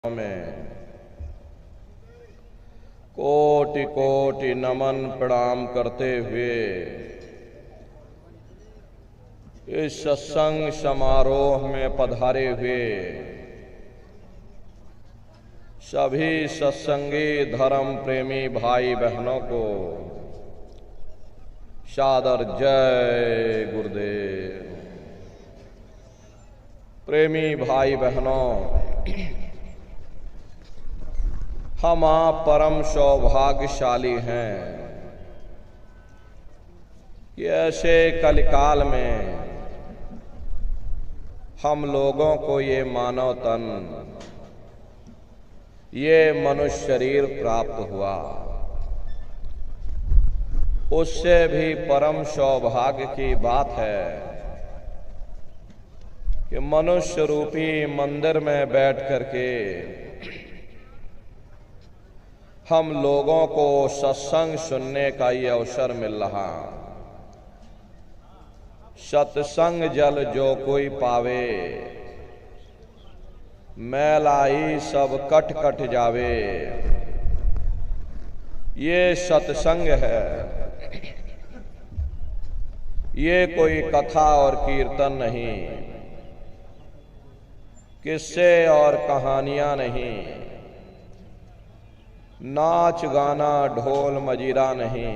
में कोटि कोटि नमन प्रणाम करते हुए इस सत्संग समारोह में पधारे हुए सभी सत्संगी धर्म प्रेमी भाई बहनों को सादर जय गुरुदेव। प्रेमी भाई बहनों, हम आप परम सौभाग्यशाली हैं कि ऐसे कलिकाल में हम लोगों को ये मानव तन, ये मनुष्य शरीर प्राप्त हुआ। उससे भी परम सौभाग्य की बात है कि मनुष्य रूपी मंदिर में बैठ करके हम लोगों को सत्संग सुनने का ये अवसर मिल रहा। सत्संग जल जो कोई पावे, मैलाई सब कट कट जावे। ये सत्संग है, ये कोई कथा और कीर्तन नहीं, किस्से और कहानियां नहीं, नाच गाना ढोल मजीरा नहीं।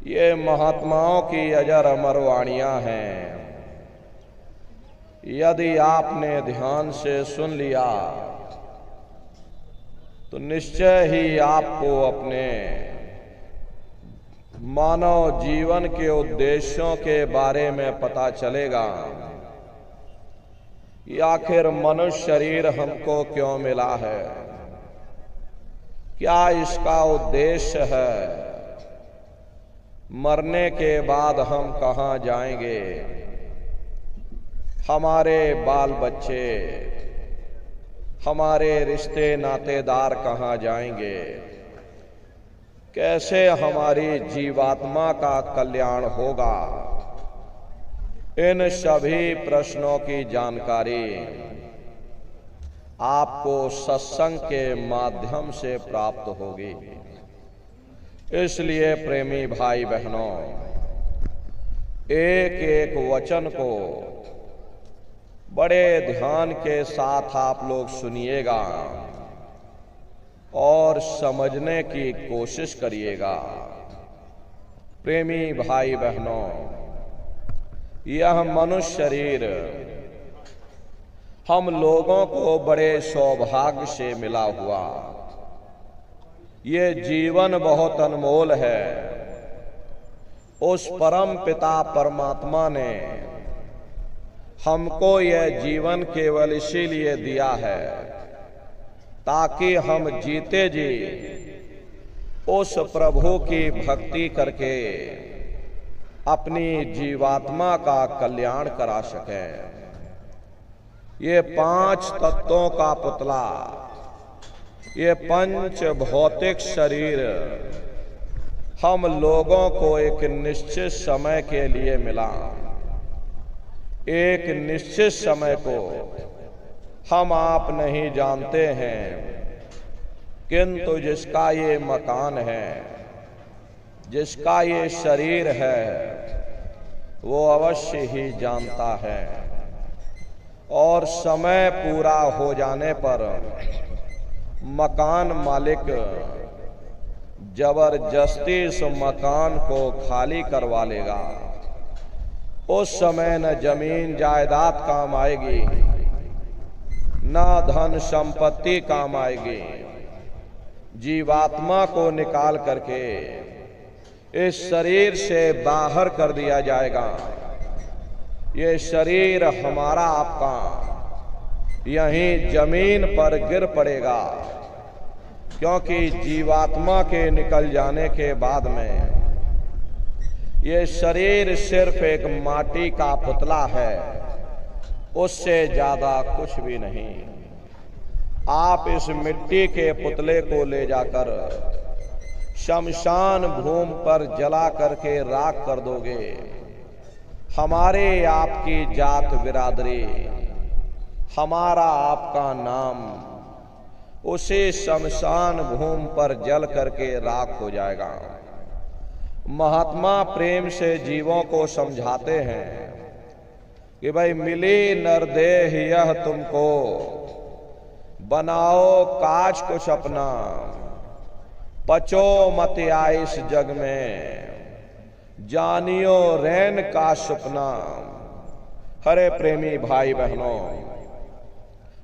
ये महात्माओं की अजर अमर वाणियां हैं। यदि आपने ध्यान से सुन लिया तो निश्चय ही आपको अपने मानव जीवन के उद्देश्यों के बारे में पता चलेगा कि आखिर मनुष्य शरीर हमको क्यों मिला है, क्या इसका उद्देश्य है, मरने के बाद हम कहाँ जाएंगे, हमारे बाल बच्चे, हमारे रिश्ते नातेदार कहाँ जाएंगे, कैसे हमारी जीवात्मा का कल्याण होगा। इन सभी प्रश्नों की जानकारी आपको सत्संग के माध्यम से प्राप्त होगी। इसलिए प्रेमी भाई बहनों, एक एक वचन को बड़े ध्यान के साथ आप लोग सुनिएगा और समझने की कोशिश करिएगा। प्रेमी भाई बहनों, यह मनुष्य शरीर हम लोगों को बड़े सौभाग्य से मिला हुआ। ये जीवन बहुत अनमोल है। उस परम पिता परमात्मा ने हमको यह जीवन केवल इसीलिए दिया है ताकि हम जीते जी उस प्रभु की भक्ति करके अपनी जीवात्मा का कल्याण करा सकें। ये पांच तत्वों का पुतला, ये पंच भौतिक शरीर हम लोगों को एक निश्चित समय के लिए मिला। एक निश्चित समय को हम आप नहीं जानते हैं, किंतु जिसका ये मकान है, जिसका ये शरीर है, वो अवश्य ही जानता है। और समय पूरा हो जाने पर मकान मालिक जबरदस्ती इस मकान को खाली करवा लेगा। उस समय न जमीन जायदाद काम आएगी, न धन संपत्ति काम आएगी। जीवात्मा को निकाल करके इस शरीर से बाहर कर दिया जाएगा। ये शरीर हमारा आपका यहीं जमीन पर गिर पड़ेगा, क्योंकि जीवात्मा के निकल जाने के बाद में ये शरीर सिर्फ एक माटी का पुतला है, उससे ज्यादा कुछ भी नहीं। आप इस मिट्टी के पुतले को ले जाकर शमशान भूमि पर जला करके राख कर दोगे। हमारे आपकी जात बिरादरी हमारा आपका नाम उसी शमशान भूमि पर जल करके राख हो जाएगा। महात्मा प्रेम से जीवों को समझाते हैं कि भाई मिली नरदेह यह तुमको, बनाओ काज कुछ अपना, पचो मत आए इस जग में, जानियो रैन का सपना। हरे प्रेमी भाई बहनों,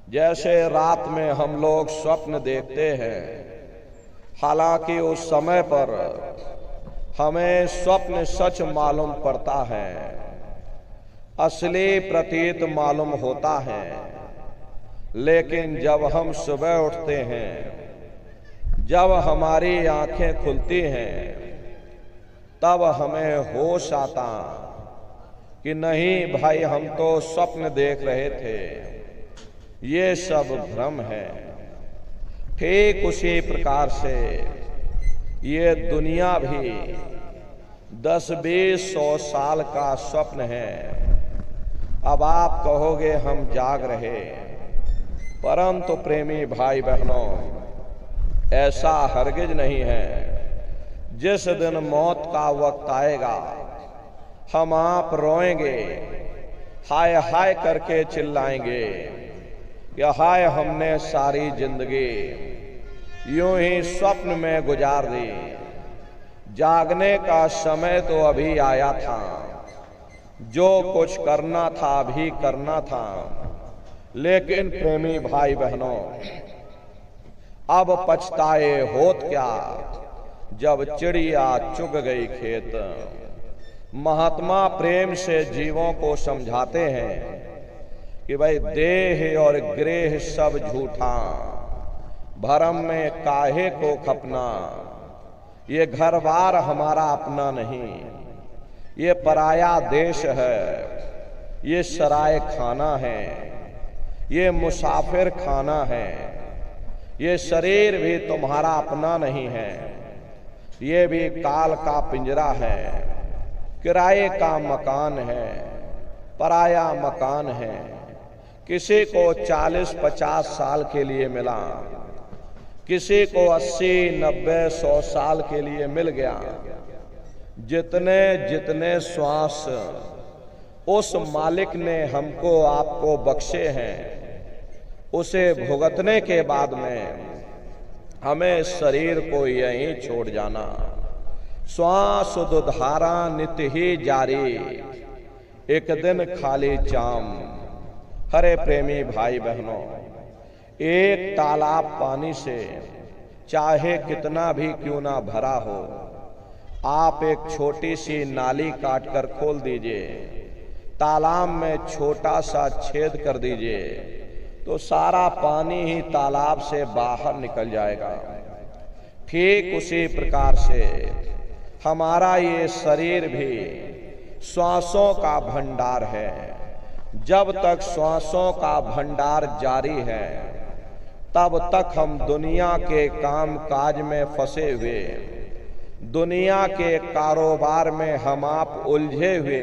जैसे रात में हम लोग स्वप्न देखते हैं, हालांकि उस समय पर हमें स्वप्न सच मालूम पड़ता है, असली प्रतीत मालूम होता है, लेकिन जब हम सुबह उठते हैं, जब हमारी आंखें खुलती हैं, तब हमें होश आता कि नहीं भाई, हम तो स्वप्न देख रहे थे, ये सब भ्रम है। ठीक उसी प्रकार से ये दुनिया भी 10-20-100 साल का स्वप्न है। अब आप कहोगे हम जाग रहे, परंतु प्रेमी भाई बहनों, ऐसा हरगिज नहीं है। जिस दिन मौत का वक्त आएगा, हम आप रोएंगे, हाय हाय करके चिल्लाएंगे कि हाय हमने सारी जिंदगी यूं ही स्वप्न में गुजार दी, जागने का समय तो अभी आया था, जो कुछ करना था अभी करना था। लेकिन प्रेमी भाई बहनों, अब पछताए होत क्या जब चिड़िया चुग गई खेत। महात्मा प्रेम से जीवों को समझाते हैं कि भाई देह और गृह सब झूठा, भरम में काहे को खपना। ये घर बार हमारा अपना नहीं, ये पराया देश है, ये सराय खाना है, ये मुसाफिर खाना है। ये शरीर भी तुम्हारा अपना नहीं है, ये भी काल का पिंजरा है, किराए का मकान है, पराया मकान है। किसी को 40-50 साल के लिए मिला, किसी को 80-90-100 साल के लिए मिल गया। जितने जितने श्वास उस मालिक ने हमको आपको बख्शे हैं, उसे भुगतने के बाद में हमें शरीर को यहीं छोड़ जाना। श्वास दुधारा नित्य ही जारी, एक दिन खाली चाम। हरे प्रेमी भाई बहनों, एक तालाब पानी से चाहे कितना भी क्यों ना भरा हो, आप एक छोटी सी नाली काटकर खोल दीजिए, तालाब में छोटा सा छेद कर दीजिए, तो सारा पानी ही तालाब से बाहर निकल जाएगा। ठीक उसी प्रकार से हमारा ये शरीर भी श्वासों का भंडार है। जब तक श्वासों का भंडार जारी है, तब तक हम दुनिया के काम काज में फंसे हुए, दुनिया के कारोबार में हम आप उलझे हुए।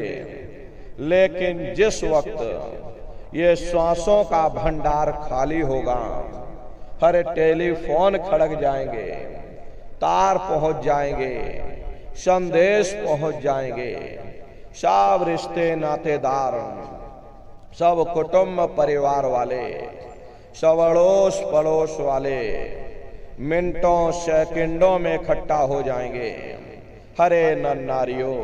लेकिन जिस वक्त ये श्वासों का भंडार खाली होगा, हर टेलीफोन खड़क जाएंगे, तार पहुंच जाएंगे, संदेश पहुंच जाएंगे, सब रिश्ते नातेदार, सब कुटुंब परिवार वाले, सब अड़ोस पड़ोस वाले मिनटों सेकंडों में इकट्ठा हो जाएंगे। हरे नर नारियों,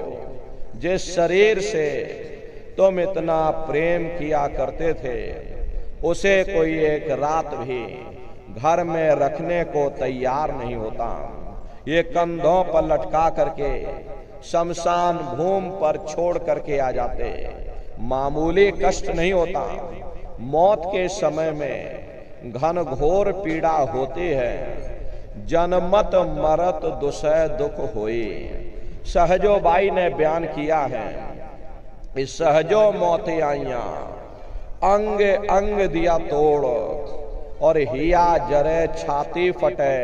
जिस शरीर से तुम इतना प्रेम किया करते थे, उसे कोई एक रात भी घर में रखने को तैयार नहीं होता। ये कंधों पर लटका करके शमशान भूमि पर छोड़ करके आ जाते, मामूली कष्ट नहीं होता। मौत के समय में घन घोर पीड़ा होती है, जनमत मरत दुसह दुख होई। सहजो बाई ने बयान किया है, इस सहजो मौत आइया, अंग अंग दिया तोड़, और हिया जरे छाती फटे,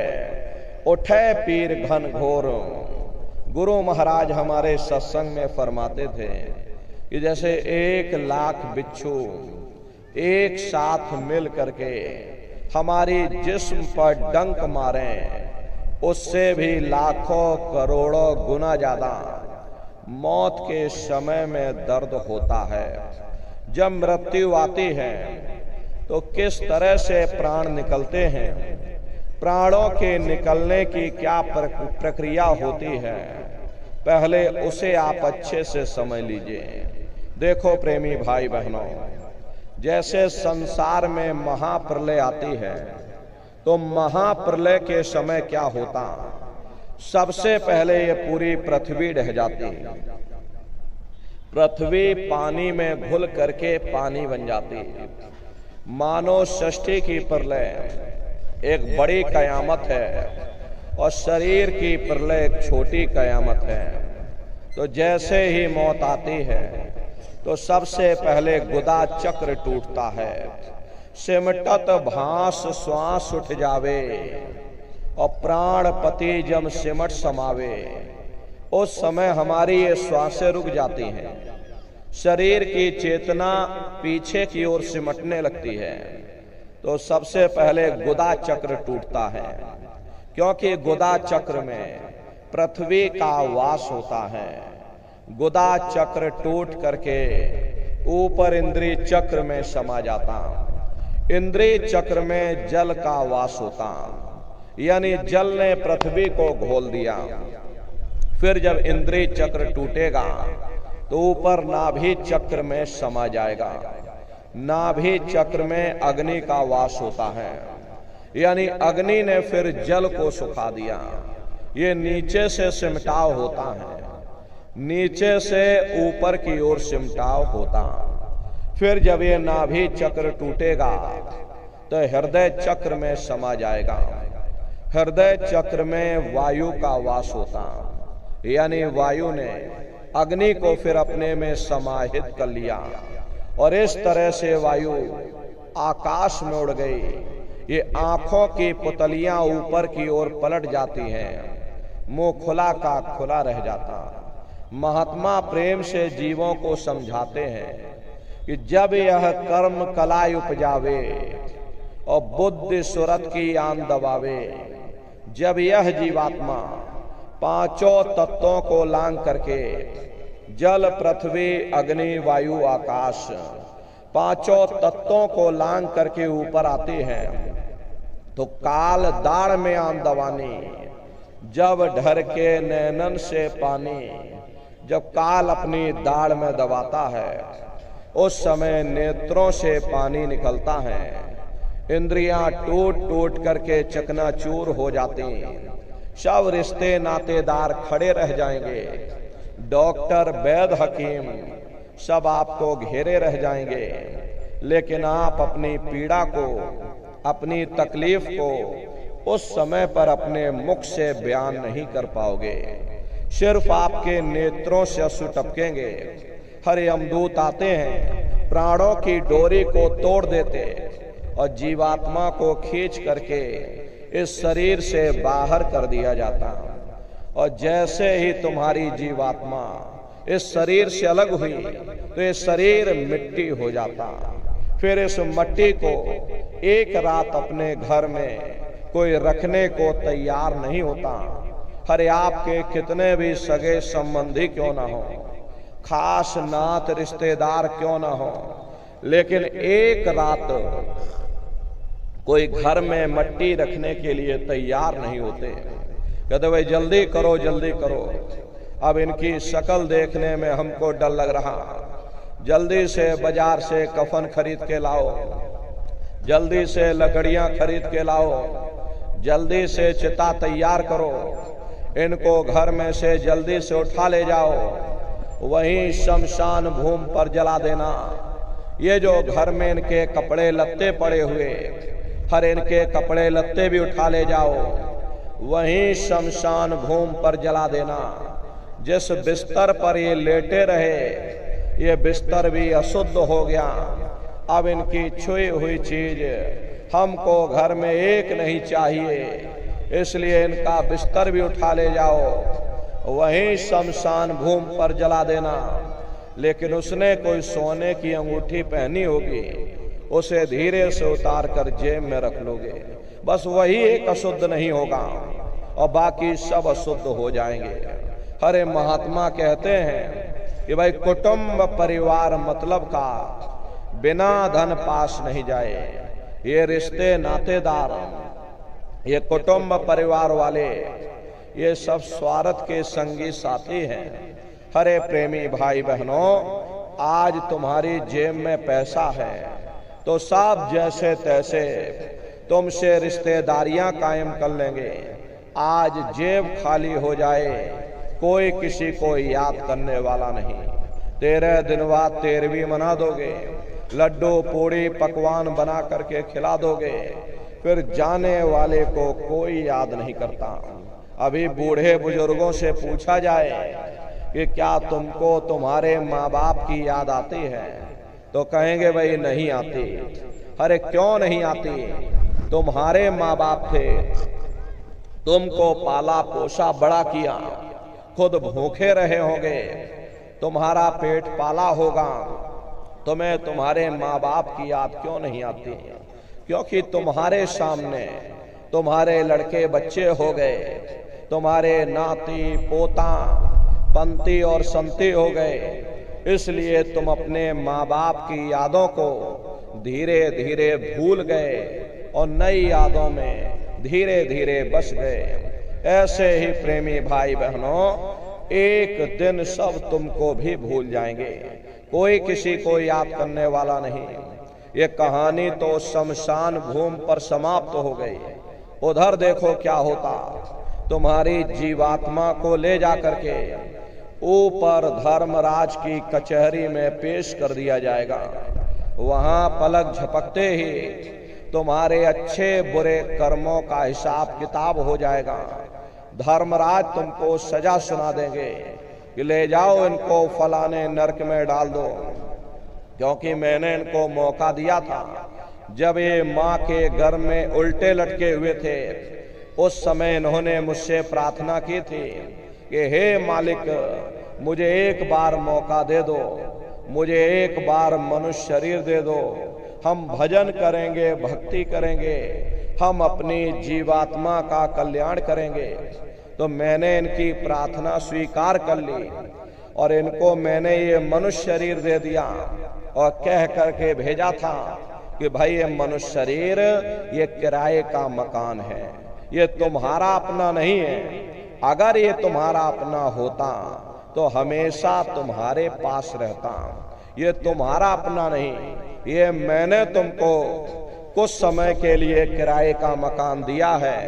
उठे पीर घन घोर। गुरु महाराज हमारे सत्संग में फरमाते थे कि जैसे 1 लाख बिच्छू एक साथ मिल करके हमारी जिस्म पर डंक मारें, उससे भी लाखों करोड़ों गुना ज्यादा मौत के समय में दर्द होता है। जब मृत्यु आती है तो किस तरह से प्राण निकलते हैं, प्राणों के निकलने की क्या प्रक्रिया होती है, पहले उसे आप अच्छे से समझ लीजिए। देखो प्रेमी भाई बहनों, जैसे संसार में महाप्रलय आती है तो महाप्रलय के समय क्या होता, सबसे पहले ये पूरी पृथ्वी ढह जाती, पृथ्वी पानी में घुल करके पानी बन जाती। मानो षष्ठी की प्रलय एक बड़ी कयामत है और शरीर की प्रलय एक छोटी कयामत है। तो जैसे ही मौत आती है तो सबसे पहले गुदा चक्र टूटता है, सिमटत भास श्वास उठ जावे और प्राणपति जब सिमट समावे, उस समय हमारी ये श्वासें रुक जाती हैं, शरीर की चेतना पीछे की ओर सिमटने लगती है। तो सबसे पहले गुदा चक्र टूटता है, क्योंकि गुदा चक्र में पृथ्वी का वास होता है। गुदा चक्र टूट करके ऊपर इंद्रिय चक्र में समा जाता, इंद्रिय चक्र में जल का वास होता, यानी जल ने पृथ्वी को घोल दिया। फिर जब इंद्रिय चक्र टूटेगा तो ऊपर नाभि चक्र में समा जाएगा, नाभि चक्र में अग्नि का वास होता है, यानी अग्नि ने फिर जल को सुखा दिया। ये नीचे से सिमटाव होता है, नीचे से ऊपर की ओर सिमटाव होता। फिर जब ये नाभि चक्र टूटेगा तो हृदय चक्र में समा जाएगा, हृदय चक्र में वायु का वास होता, यानी वायु ने अग्नि को फिर अपने में समाहित कर लिया और इस तरह से वायु आकाश में उड़ गई। ये आंखों की पुतलियां ऊपर की ओर पलट जाती हैं, मुंह खुला का खुला रह जाता। महात्मा प्रेम से जीवों को समझाते हैं कि जब यह कर्म कलाई उपजावे और बुद्धि सुरत की आन दबावे, जब यह जीवात्मा पांचों तत्वों को लांग करके जल पृथ्वी अग्नि वायु आकाश पांचों तत्वों को लांग करके ऊपर आती है, तो काल दाढ़ में आन दवानी, जब ढर के नैनन से पानी, जब काल अपनी दाढ़ में दबाता है उस समय नेत्रों से पानी निकलता है, इंद्रियां टूट टूट करके चकनाचूर हो जाती, सब रिश्ते नातेदार खड़े रह जाएंगे, डॉक्टर वैद्य हकीम सब आपको घेरे रह जाएंगे, लेकिन आप अपनी पीड़ा को, अपनी तकलीफ को उस समय पर अपने मुख से बयान नहीं कर पाओगे, सिर्फ आपके नेत्रों से अश्रु टपकेंगे। हरे यमदूत आते हैं, प्राणों की डोरी को तोड़ देते और जीवात्मा को खींच करके इस शरीर से बाहर कर दिया जाता। और जैसे ही तुम्हारी जीवात्मा इस शरीर से अलग हुई तो ये शरीर मिट्टी हो जाता। फिर इस मिट्टी को एक रात अपने घर में कोई रखने को तैयार नहीं होता। हरे आपके कितने भी सगे संबंधी क्यों ना हो, खास नात रिश्तेदार क्यों ना हो, लेकिन एक रात कोई घर में मिट्टी रखने के लिए तैयार नहीं होते। कहते भाई जल्दी करो जल्दी करो, अब इनकी शक्ल देखने में हमको डर लग रहा, जल्दी से बाजार से कफन खरीद के लाओ, जल्दी से लकड़ियां खरीद के लाओ, जल्दी से चिता तैयार करो, इनको घर में से जल्दी से उठा ले जाओ, वहीं शमशान भूमि पर जला देना। ये जो घर में इनके कपड़े लत्ते पड़े हुए, हर इनके कपड़े लत्ते भी उठा ले जाओ, वहीं शमशान भूमि पर जला देना। जिस बिस्तर पर ये लेटे रहे ये बिस्तर भी अशुद्ध हो गया, अब इनकी छुई हुई चीज हमको घर में एक नहीं चाहिए, इसलिए इनका बिस्तर भी उठा ले जाओ, वहीं शमशान भूमि पर जला देना। लेकिन उसने कोई सोने की अंगूठी पहनी होगी, उसे धीरे से उतार कर जेब में रख लोगे, बस वही एक अशुद्ध नहीं होगा और बाकी सब अशुद्ध हो जाएंगे। हरे महात्मा कहते हैं कि भाई कुटुंब परिवार मतलब का बिना धन पास नहीं जाए। ये रिश्ते नातेदार, ये कुटुंब परिवार वाले, ये सब स्वार्थ के संगी साथी हैं। हरे प्रेमी भाई बहनों, आज तुम्हारी जेब में पैसा है तो सब जैसे तैसे तुमसे रिश्तेदारियां कायम कर लेंगे। आज जेब खाली हो जाए, कोई किसी को याद करने वाला नहीं। 13 दिन बाद 13वीं मना दोगे, लड्डू पूड़ी पकवान बना करके खिला दोगे, फिर जाने वाले को कोई याद नहीं करता। अभी बूढ़े बुजुर्गों से पूछा जाए कि क्या तुमको तुम्हारे माँ बाप की याद आती है, तो कहेंगे भाई नहीं आती। अरे क्यों नहीं आती? तुम्हारे माँ बाप थे, तुमको पाला पोसा बड़ा किया, खुद भूखे रहे होंगे, तुम्हारा पेट पाला होगा, तुम्हें तुम्हारे माँ बाप की याद क्यों नहीं आती? क्योंकि तुम्हारे सामने तुम्हारे लड़के बच्चे हो गए, तुम्हारे नाती पोता पंती और संती हो गए, इसलिए तुम अपने माँ बाप की यादों को धीरे धीरे भूल गए और नई यादों में धीरे धीरे बस गए। ऐसे ही प्रेमी भाई बहनों, एक दिन सब तुमको भी भूल जाएंगे, कोई किसी को याद करने वाला नहीं। ये कहानी तो शमशान भूमि पर समाप्त हो गई। उधर देखो क्या होता, तुम्हारी जीवात्मा को ले जा करके ऊपर धर्मराज की कचहरी में पेश कर दिया जाएगा। वहां पलक झपकते ही तुम्हारे अच्छे बुरे कर्मों का हिसाब किताब हो जाएगा। धर्मराज तुमको सजा सुना देंगे कि ले जाओ इनको फलाने नरक में डाल दो, क्योंकि मैंने इनको मौका दिया था जब ये माँ के घर में उल्टे लटके हुए थे। उस समय इन्होंने मुझसे प्रार्थना की थी कि हे मालिक, मुझे एक बार मौका दे दो, मुझे एक बार मनुष्य शरीर दे दो, हम भजन करेंगे, भक्ति करेंगे, हम अपनी जीवात्मा का कल्याण करेंगे। तो मैंने इनकी प्रार्थना स्वीकार कर ली और इनको मैंने ये मनुष्य शरीर दे दिया और कह करके भेजा था कि भाई ये मनुष्य शरीर ये किराए का मकान है, ये तुम्हारा अपना नहीं है। अगर ये तुम्हारा अपना होता तो हमेशा तुम्हारे पास रहता। ये तुम्हारा अपना नहीं, ये मैंने तुमको कुछ समय के लिए किराए का मकान दिया है।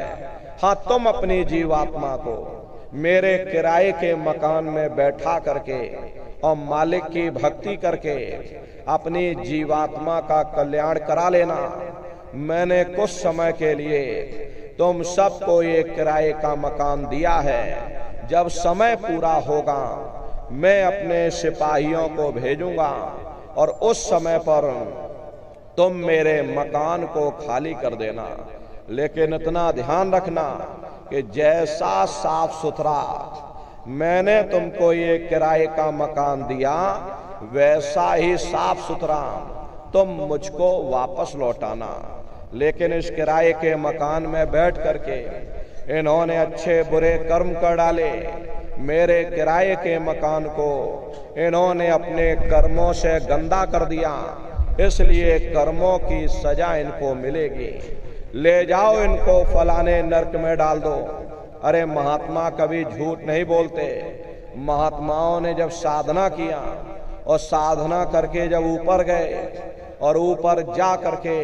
हाँ, तुम अपनी जीवात्मा को मेरे किराए के मकान में बैठा करके और मालिक की भक्ति करके अपनी जीवात्मा का कल्याण करा लेना। मैंने कुछ समय के लिए तुम सबको ये किराए का मकान दिया है। जब समय पूरा होगा मैं अपने सिपाहियों को भेजूंगा और उस समय पर तुम मेरे मकान को खाली कर देना। लेकिन इतना ध्यान रखना कि जैसा साफ सुथरा मैंने तुमको ये किराए का मकान दिया, वैसा ही साफ सुथरा तुम मुझको वापस लौटाना। लेकिन इस किराए के मकान में बैठ करके इन्होंने अच्छे बुरे कर्म कर डाले। मेरे किराए के मकान को इन्होंने अपने कर्मों से गंदा कर दिया, इसलिए कर्मों की सजा इनको मिलेगी। ले जाओ इनको फलाने नरक में डाल दो। अरे महात्मा कभी झूठ नहीं बोलते। महात्माओं ने जब साधना किया और साधना करके जब ऊपर गए और ऊपर जा करके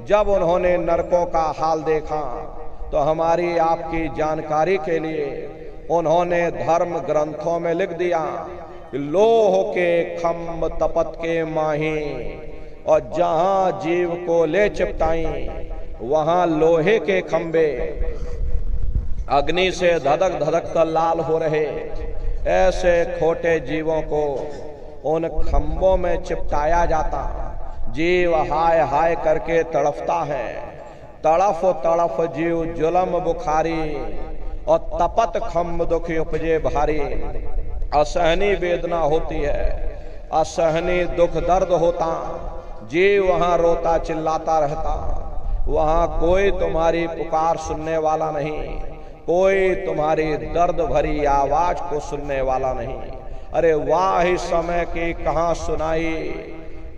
जब उन्होंने नरकों का हाल देखा तो हमारी आपकी जानकारी के लिए उन्होंने धर्म ग्रंथों में लिख दिया, लोह के खम्भ तपत के माही, और जहां जीव को ले चिपटाई वहां लोहे के खंबे अग्नि से धधक धधक कर लाल हो रहे। ऐसे खोटे जीवों को उन खंभों में चिपटाया जाता। जीव हाय हाय करके तड़फता है। तड़फ तड़फ जीव जुलम बुखारी और तपत खम्भ दुख उपजे भारी। असहनी वेदना होती है, असहनी दुख दर्द होता। जीव वहां रोता चिल्लाता रहता, वहां कोई तुम्हारी पुकार सुनने वाला नहीं, कोई तुम्हारी दर्द भरी आवाज को सुनने वाला नहीं। अरे वाह ही समय की कहां सुनाई,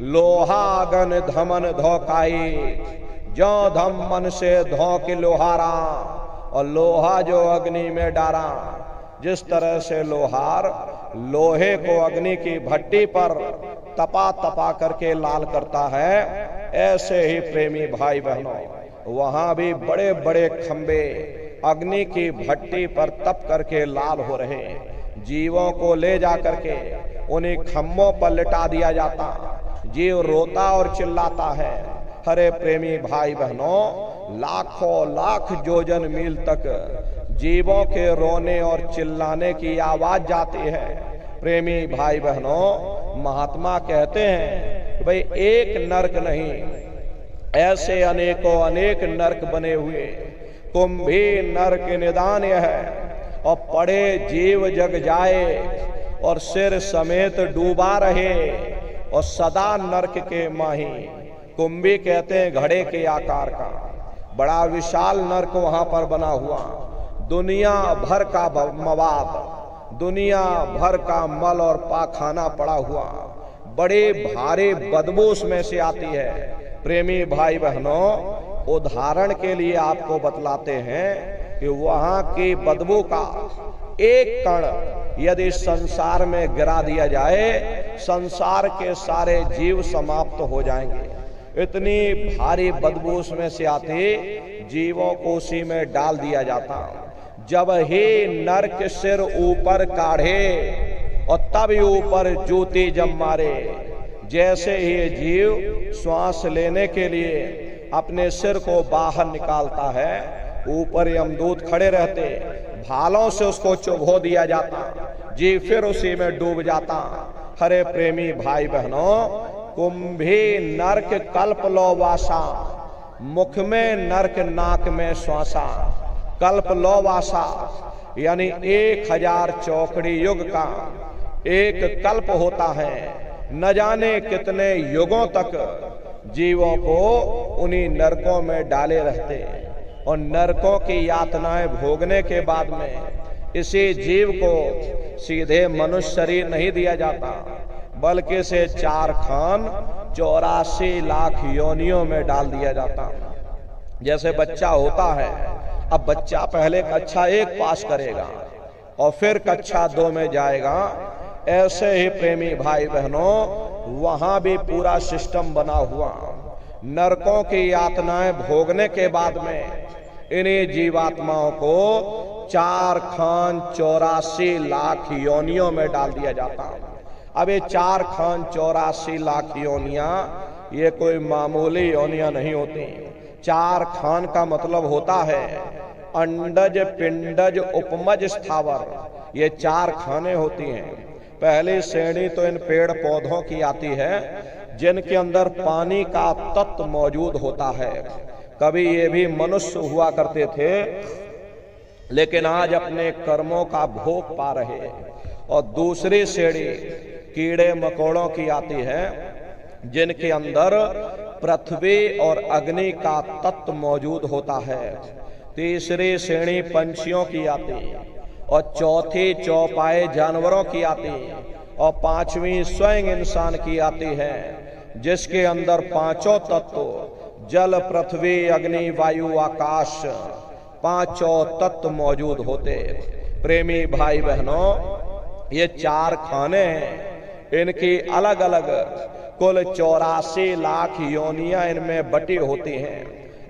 लोहा अगन धमन धोकाई, जो धम मन से धोके लोहारा, और लोहा जो अग्नि में डारा। जिस तरह से लोहार लोहे को अग्नि की भट्टी पर तपा तपा करके लाल करता है, ऐसे ही प्रेमी भाई बहनों वहां भी बड़े बड़े खंबे अग्नि की भट्टी पर तप करके लाल हो रहे। जीवों को ले जा करके उन्हीं खंभों पर लिटा दिया जाता, जीव रोता और चिल्लाता है। हरे प्रेमी भाई बहनों, लाखों लाख योजन मील तक जीवों के रोने और चिल्लाने की आवाज जाती है। प्रेमी भाई बहनों, महात्मा कहते हैं भाई एक नरक नहीं, ऐसे अनेकों अनेक नरक बने हुए। कुंभी नरक निदान है, और पड़े जीव जग जाए, और सिर समेत डूबा रहे, और सदा नरक के माही। कुंभी कहते हैं घड़े के आकार का बड़ा विशाल नरक वहां पर बना हुआ। दुनिया भर का मवाद, दुनिया भर का मल और पाखाना पड़ा हुआ, बड़े भारी बदबू उसमें से आती है। प्रेमी भाई बहनों, उदाहरण के लिए आपको बतलाते हैं कि वहां की बदबू का एक कण यदि संसार में गिरा दिया जाए, संसार के सारे जीव समाप्त हो जाएंगे। इतनी भारी बदबू उसमें से आती, जीवों को उसी में डाल दिया जाता। जब ही नरक सिर ऊपर काढ़े और तब ऊपर जूती जम मारे। जैसे ही जीव श्वास लेने के लिए अपने सिर को बाहर निकालता है, ऊपर यमदूत खड़े रहते, भालों से उसको चुभो दिया जाता, जीव फिर उसी में डूब जाता। हरे प्रेमी भाई बहनों, कुंभी नरक कल्प लो वासा, मुख में नरक नाक में श्वासा। कल्प लो वासा यानी 1000 चौकड़ी युग का एक कल्प होता है। न जाने कितने युगों तक जीवों को उन्हीं नरकों में डाले रहते, और नरकों की यातनाएं भोगने के बाद में इसी जीव को सीधे मनुष्य शरीर नहीं दिया जाता, बल्कि इसे 4 खान 84 लाख योनियों में डाल दिया जाता। जैसे बच्चा होता है, अब बच्चा पहले कक्षा 1 पास करेगा और फिर कक्षा 2 में जाएगा। ऐसे ही प्रेमी भाई बहनों, वहां भी पूरा सिस्टम बना हुआ। नरकों की यातनाएं भोगने के बाद में इन्हीं जीवात्माओं को 4 खान 84 लाख योनियों में डाल दिया जाता। अब ये 4 खान 84 लाख योनियां ये कोई मामूली योनियां नहीं होती। 4 खान का मतलब होता है अंडज पिंडज उपमज स्थावर, ये 4 खाने होती हैं। पहली श्रेणी तो इन पेड़ पौधों की आती है जिनके अंदर पानी का तत्व मौजूद होता है। कभी ये भी मनुष्य हुआ करते थे, लेकिन आज अपने कर्मों का भोग पा रहे। और दूसरी श्रेणी कीड़े मकोड़ों की आती है जिनके अंदर पृथ्वी और अग्नि का तत्व मौजूद होता है। तीसरी श्रेणी पंछियों की आती, और चौथी चौपाए जानवरों की आती, और 5वीं स्वयं इंसान की आती है, जिसके अंदर 5 तत्व जल पृथ्वी अग्नि वायु आकाश 5 तत्व मौजूद होते। प्रेमी भाई बहनों, ये 4 खाने हैं, इनकी अलग अलग कुल 84 लाख योनियां इनमें बटी होती हैं।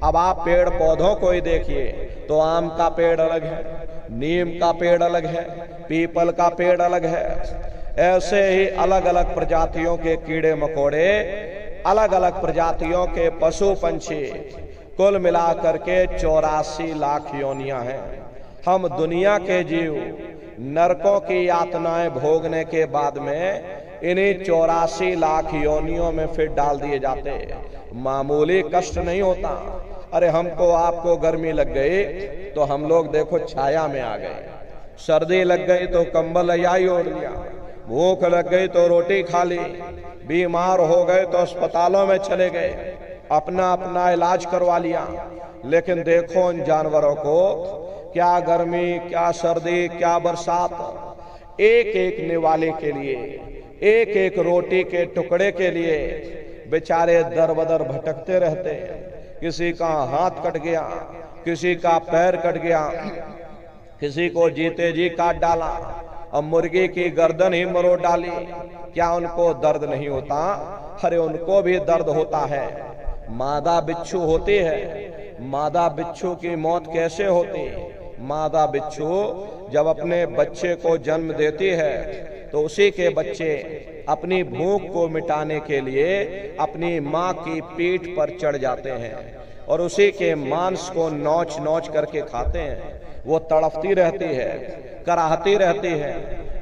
अब आप पेड़ पौधों को ही देखिए तो आम का पेड़ अलग है, नीम का पेड़ अलग है, पीपल का पेड़ अलग है। ऐसे ही अलग अलग प्रजातियों के कीड़े मकोड़े, अलग अलग प्रजातियों के पशु पंछी, कुल मिलाकर के 84 लाख योनियां हैं। हम दुनिया के जीव नरकों की यातनाएं भोगने के बाद में इन्हीं 84 लाख योनियों में फिर डाल दिए जाते। मामूली कष्ट नहीं होता। अरे हमको आपको गर्मी लग गई तो हम लोग देखो छाया में आ गए, सर्दी लग गई तो कंबल रजाई ओढ़ लिया, भूख लग गई तो रोटी खा ली, बीमार हो गए तो अस्पतालों में चले गए, अपना अपना इलाज करवा लिया। लेकिन देखो उन जानवरों को, क्या गर्मी, क्या सर्दी, क्या बरसात, एक एक निवाले के लिए, एक एक रोटी के टुकड़े के लिए बेचारे दर बदर भटकते रहते हैं। किसी का हाथ कट गया, किसी का पैर कट गया, किसी को जीते जी काट डाला, अब मुर्गी की गर्दन ही मरोड़ डाली। क्या उनको दर्द नहीं होता? अरे उनको भी दर्द होता है। मादा बिच्छू होती है, मादा बिच्छू की मौत कैसे होती? मादा बिच्छू जब अपने बच्चे को जन्म देती है तो उसी के बच्चे अपनी भूख को मिटाने के लिए अपनी माँ की पीठ पर चढ़ जाते हैं और उसी के मांस को नोच नोच करके खाते हैं। वो तड़पती रहती है, कराहती रहती है,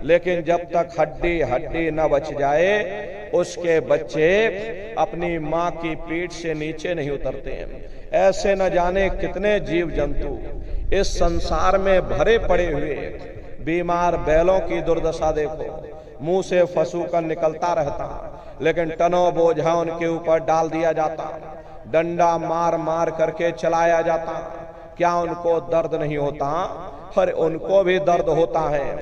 लेकिन जब तक हड्डी हड्डी न बच जाए उसके बच्चे अपनी माँ की पीठ से नीचे नहीं उतरते हैं। ऐसे न जाने कितने जीव जंतु इस संसार में भरे पड़े हुए। बीमार बैलों की दुर्दशा देखो, मुंह से फसूकर निकलता रहता, लेकिन टनों बोझा उनके ऊपर डाल दिया जाता, डंडा मार मार करके चलाया जाता। क्या उनको दर्द नहीं होता? अरे उनको भी दर्द होता है,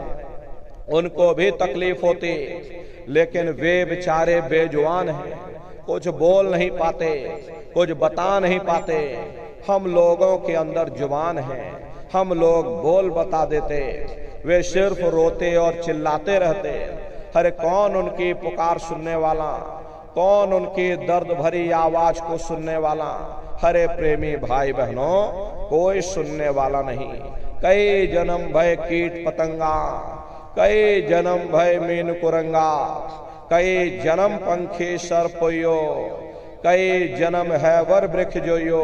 उनको भी तकलीफ होती, लेकिन वे बेचारे बेजुबान हैं, कुछ बोल नहीं पाते, कुछ बता नहीं पाते। हम लोगों के अंदर जुबान है, हम लोग बोल बता देते, वे सिर्फ रोते और चिल्लाते रहते। अरे कौन उनकी पुकार सुनने वाला, कौन उनकी दर्द भरी आवाज को सुनने वाला? हरे प्रेमी भाई बहनों, कोई सुनने वाला नहीं। कई जन्म भय कीट पतंगा, कई जन्म भय मीन कुरंगा, कई जन्म पंखी सर्पयो, कई जन्म है वर वृक्ष जोयो,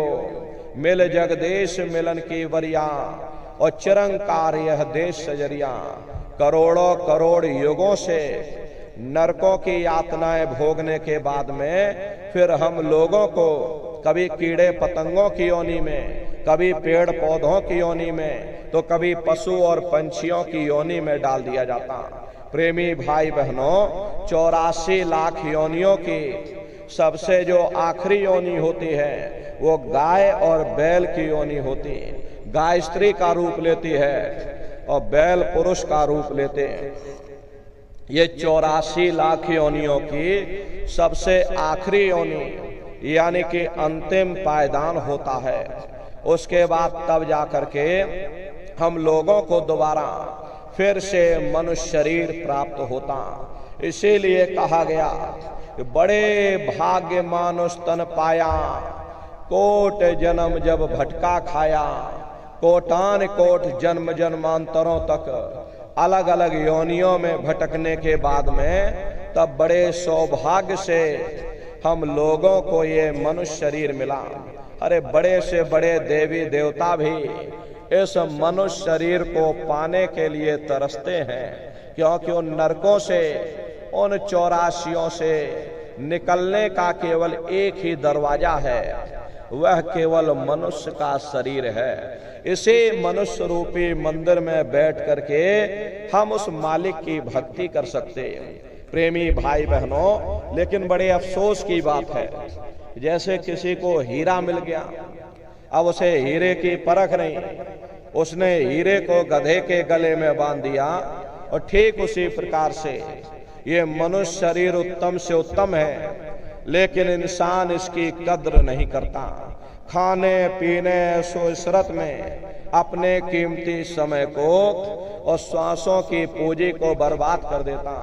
मिल जगदेश मिलन की वरिया और चिरंकार यह देश सजरिया। करोड़ों करोड़ युगों से नरकों की यातनाएं भोगने के बाद में फिर हम लोगों को कभी कीड़े पतंगों की योनि में, कभी पेड़ पौधों की योनि में, तो कभी पशु और पंछियों की योनि में डाल दिया जाता। प्रेमी भाई बहनों, 84 लाख योनियों की सबसे जो आखिरी योनि होती है वो गाय और बैल की योनि होती है। गाय स्त्री का रूप लेती है और बैल पुरुष का रूप लेते हैं। ये 84 लाख योनियों की सबसे आखिरी योनि यानी कि अंतिम पायदान होता है। उसके बाद तब जाकर के हम लोगों को दोबारा फिर से मनुष्य शरीर प्राप्त होता। इसीलिए कहा गया कि बड़े भाग्य मानुष तन पाया, कोट जन्म जब भटका खाया, कोटान कोट जन्म जन्मांतरों तक अलग अलग योनियों में भटकने के बाद में तब बड़े सौभाग्य से हम लोगों को ये मनुष्य शरीर मिला। अरे बड़े से बड़े देवी देवता भी इस मनुष्य शरीर को पाने के लिए तरसते हैं, क्योंकि उन नरकों से, उन 84 से निकलने का केवल एक ही दरवाजा है, वह केवल मनुष्य का शरीर है। इसी मनुष्य रूपी मंदिर में बैठ करके हम उस मालिक की भक्ति कर सकते हैं। प्रेमी भाई बहनों, लेकिन बड़े अफसोस की बात है, जैसे किसी को हीरा मिल गया, अब उसे हीरे की परख नहीं, उसने हीरे को गधे के गले में बांध दिया। और ठीक उसी प्रकार से ये मनुष्य शरीर उत्तम से उत्तम है, लेकिन इंसान इसकी कद्र नहीं करता। खाने पीने सोशरत में अपने कीमती समय को और श्वासों की पूंजी को बर्बाद कर देता।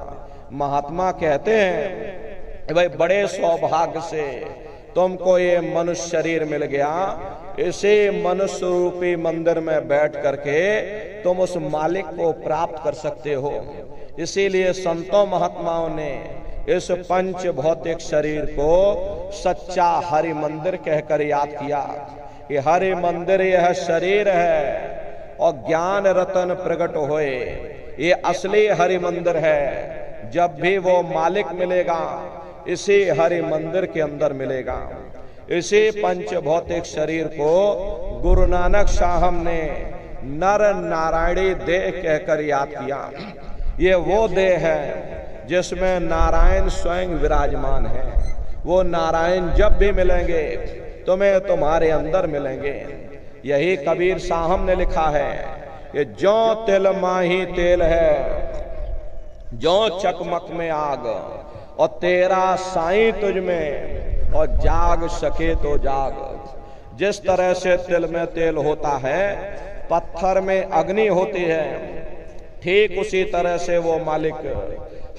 महात्मा कहते हैं भाई बड़े सौभाग्य से तुमको ये मनुष्य शरीर मिल गया, इसी मनुष्य रूपी मंदिर में बैठ करके तुम उस मालिक को प्राप्त कर सकते हो। इसीलिए संतों महात्माओं ने इस पंच भौतिक शरीर को सच्चा हरि मंदिर कहकर याद किया कि हरि मंदिर यह शरीर है और ज्ञान रतन प्रकट होए, ये असली हरि मंदिर है। जब भी वो मालिक मिलेगा इसी हरि मंदिर के अंदर मिलेगा। इसी पंच भौतिक शरीर को गुरु नानक साहब ने नर नारायणी देह कहकर याद किया। ये वो देह है जिसमें नारायण स्वयं विराजमान है। वो नारायण जब भी मिलेंगे तुम्हें तुम्हारे अंदर मिलेंगे। यही कबीर साहब ने लिखा है कि जो तिल माही तेल है, जो चकमक में आग, और तेरा साईं तुझ में, और जाग सके तो जाग। जिस तरह से तिल में तेल होता है, पत्थर में अग्नि होती है, ठीक उसी तरह से वो मालिक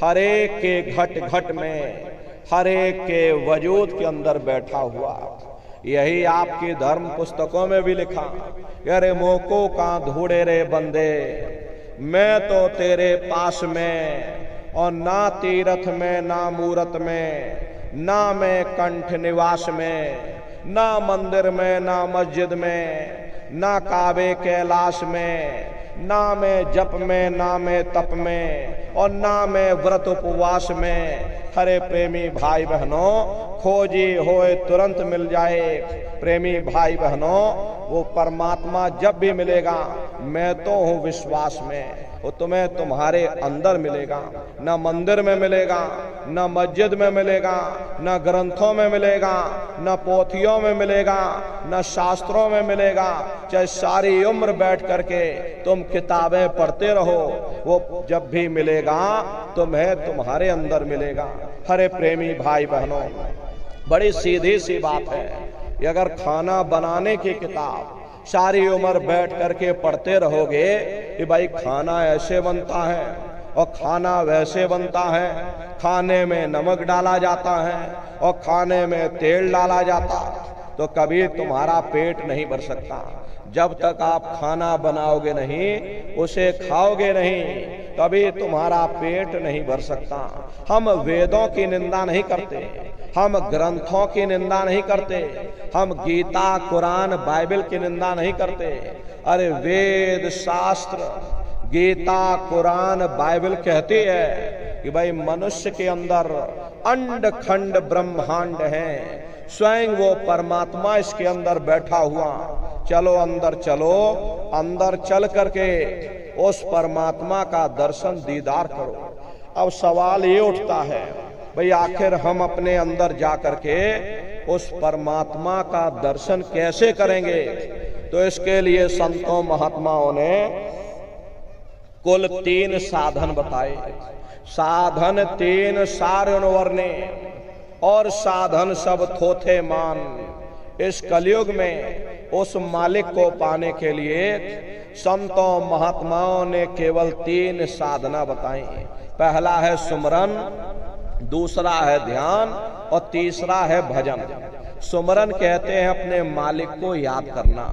हर एक के घट घट में, हर एक के वजूद के अंदर बैठा हुआ। यही आपकी धर्म पुस्तकों में भी लिखा, अरे मोको का धूड़े रे बंदे, मैं तो तेरे पास में, और ना तीरथ में ना मूरत में, ना मैं कंठ निवास में, ना मंदिर में ना मस्जिद में, ना काबे कैलाश में, ना मैं जप में ना मैं तप में, और ना मैं व्रत उपवास में। हरे प्रेमी भाई बहनों, खोजी होए तुरंत मिल जाए। प्रेमी भाई बहनों, वो परमात्मा जब भी मिलेगा, मैं तो हूँ विश्वास में, वो तुम्हें तुम्हारे अंदर मिलेगा। न मंदिर में मिलेगा, न मस्जिद में मिलेगा, न ग्रंथों में मिलेगा, न पोथियों में मिलेगा, न शास्त्रों में मिलेगा। चाहे सारी उम्र बैठ करके तुम किताबें पढ़ते रहो, वो जब भी मिलेगा तुम्हें तुम्हारे अंदर मिलेगा। हरे प्रेमी भाई बहनों, बड़ी सीधी सी बात है, कि अगर खाना बनाने की किताब सारी उम्र बैठ करके पढ़ते रहोगे कि भाई खाना ऐसे बनता है और खाना वैसे बनता है, खाने में नमक डाला जाता है और खाने में तेल डाला जाता, तो कभी तुम्हारा पेट नहीं भर सकता। जब तक आप खाना बनाओगे नहीं, उसे खाओगे नहीं, कभी तुम्हारा पेट नहीं भर सकता। हम वेदों की निंदा नहीं करते, हम ग्रंथों की निंदा नहीं करते, हम गीता कुरान बाइबल की निंदा नहीं करते। अरे वेद शास्त्र गीता कुरान बाइबल कहती है कि भाई मनुष्य के अंदर अंड खंड ब्रह्मांड है, स्वयं वो परमात्मा इसके अंदर बैठा हुआ। चलो अंदर चलो, अंदर चल करके उस परमात्मा का दर्शन दीदार करो। अब सवाल ये उठता है, भाई आखिर हम अपने अंदर जा करके उस परमात्मा का दर्शन कैसे करेंगे? तो इसके लिए संतों महात्माओं ने कुल 3 साधन बताए। साधन 3 सारण वर्णे, और साधन सब थोथे मान। इस कलयुग में उस मालिक को पाने के लिए संतों महात्माओं ने केवल 3 साधना बताई। पहला है सुमरन, दूसरा है ध्यान, और तीसरा है भजन। सुमरन कहते हैं अपने मालिक को याद करना,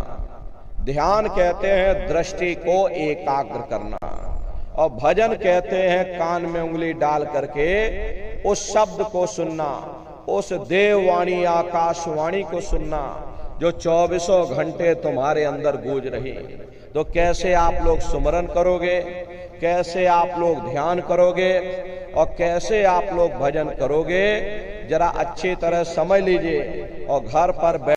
ध्यान कहते हैं दृष्टि को एकाग्र करना, और भजन कहते हैं कान में उंगली डाल करके उस शब्द को सुनना, उस देववाणी आकाशवाणी को सुनना जो 24 घंटे तुम्हारे अंदर गूंज रही। तो कैसे आप लोग सुमरन करोगे, कैसे आप लोग ध्यान करोगे, और कैसे आप लोग भजन करोगे, जरा अच्छी तरह समझ लीजिए। और घर पर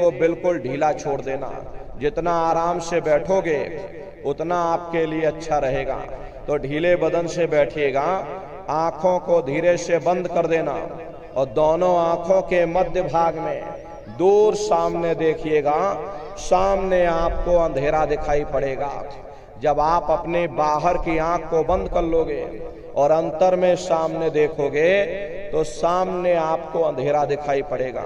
को बिल्कुल ढीला छोड़ देना। जितना आराम से बैठोगे उतना आपके लिए अच्छा रहेगा। तो ढीले बदन से बैठिएगा, आंखों को धीरे से बंद कर देना और दोनों आंखों के मध्य भाग में दूर सामने देखिएगा। सामने आपको अंधेरा दिखाई पड़ेगा। जब आप अपने बाहर की आंख को बंद कर लोगे और अंतर में सामने देखोगे तो सामने आपको अंधेरा दिखाई पड़ेगा।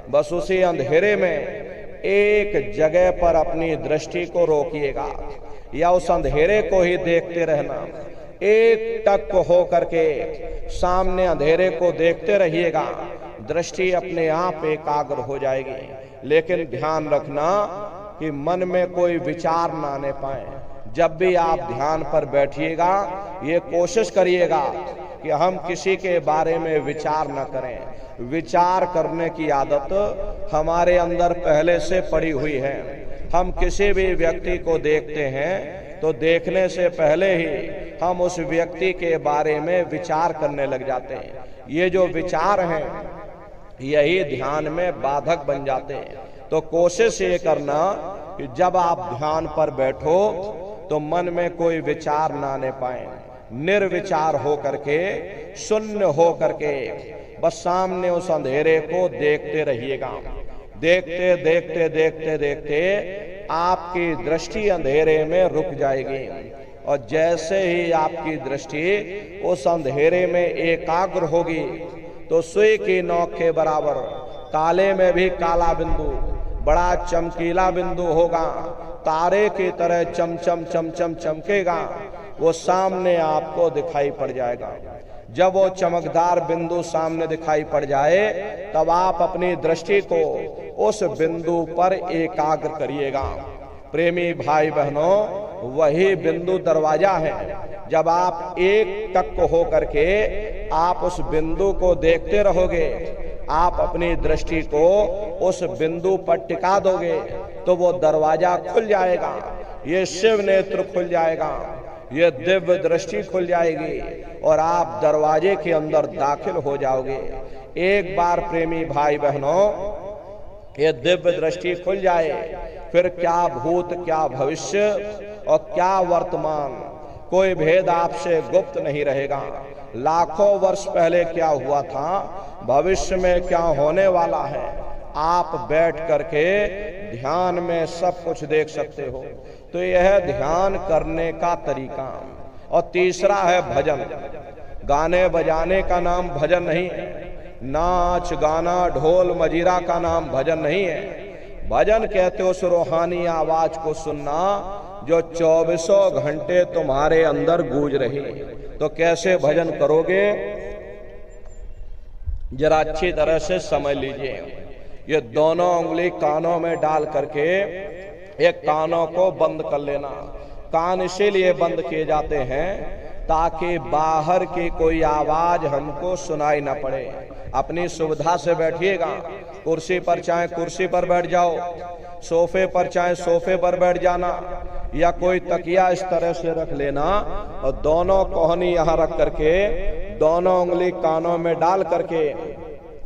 बस उसी अंधेरे में एक जगह पर अपनी दृष्टि को रोकिएगा या उस अंधेरे को ही देखते रहना। एक टक हो करके सामने अंधेरे को देखते रहिएगा, दृष्टि अपने आप एकाग्र हो जाएगी। लेकिन ध्यान रखना कि मन में कोई विचार ना आने पाए। जब भी आप ध्यान पर बैठिएगा ये कोशिश करिएगा कि हम किसी के बारे में विचार न करें। विचार करने की आदत हमारे अंदर पहले से पड़ी हुई है। हम किसी भी व्यक्ति को देखते हैं तो देखने से पहले ही हम उस व्यक्ति के बारे में विचार करने लग जाते हैं। ये जो विचार हैं यही ध्यान में बाधक बन जाते हैं। तो कोशिश ये करना कि जब आप ध्यान पर बैठो तो मन में कोई विचार ना आने पाए। निर्विचार हो करके, शून्य हो करके बस सामने उस अंधेरे को देखते रहिएगा। देखते देखते देखते देखते आपकी दृष्टि अंधेरे में रुक जाएगी और जैसे ही आपकी दृष्टि उस अंधेरे में एकाग्र होगी तो सुई की नोक के बराबर काले में भी काला बिंदु, बड़ा चमकीला बिंदु होगा, तारे की तरह चमचम चमचम चमकेगा, वो सामने आपको दिखाई पड़ जाएगा। जब वो चमकदार बिंदु सामने दिखाई पड़ जाए तब आप अपनी दृष्टि को उस बिंदु पर एकाग्र करिएगा। प्रेमी भाई बहनों, वही बिंदु दरवाजा है। जब आप एक टक हो करके आप उस बिंदु को देखते रहोगे, आप अपनी दृष्टि को उस बिंदु पर टिका दोगे तो वो दरवाजा खुल जाएगा, ये शिव नेत्र खुल जाएगा, ये दिव्य दृष्टि खुल जाएगी और आप दरवाजे के अंदर दाखिल हो जाओगे। एक बार प्रेमी भाई बहनों ये दिव्य दृष्टि खुल जाए फिर क्या भूत, क्या भविष्य और क्या वर्तमान, कोई भेद आपसे गुप्त नहीं रहेगा। लाखों वर्ष पहले क्या हुआ था, भविष्य में क्या होने वाला है, आप बैठ करके ध्यान में सब कुछ देख सकते हो। तो यह ध्यान करने का तरीका। और तीसरा है भजन। गाने बजाने का नाम भजन नहीं है, नाच गाना ढोल मजीरा का नाम भजन नहीं है। भजन कहते हो उस रूहानी आवाज को सुनना जो 24 घंटे तुम्हारे अंदर गूंज रही। तो कैसे भजन करोगे जरा अच्छी तरह से समझ लीजिए। ये दोनों उंगली कानों में डाल करके एक कानों को बंद कर लेना। कान इसीलिए बंद किए जाते हैं ताकि बाहर की कोई आवाज हमको सुनाई ना पड़े। अपनी सुविधा से बैठिएगा, कुर्सी पर चाहे कुर्सी पर बैठ जाओ, सोफे पर चाहे सोफे पर बैठ जाना, या कोई तकिया इस तरह से रख लेना और दोनों कोहनी यहाँ रख करके दोनों उंगली कानों में डाल करके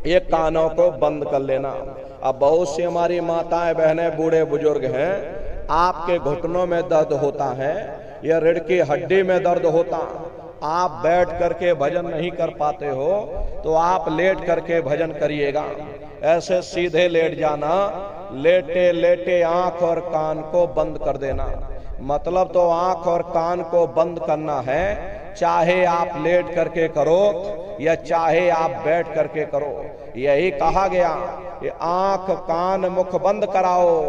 ये कानों को बंद कर लेना। अब बहुत सी हमारी माताएं बहनें बूढ़े बुजुर्ग हैं, आपके घुटनों में दर्द होता है या रीढ़ की हड्डी में दर्द होता, आप बैठ करके भजन नहीं कर पाते हो तो आप लेट करके भजन करिएगा। ऐसे सीधे लेट जाना, लेटे लेटे आंख और कान को बंद कर देना। मतलब तो आंख और कान को बंद करना है, चाहे आप लेट करके करो या चाहे आप बैठ करके करो। यही कहा गया कि आंख कान मुख बंद कराओ,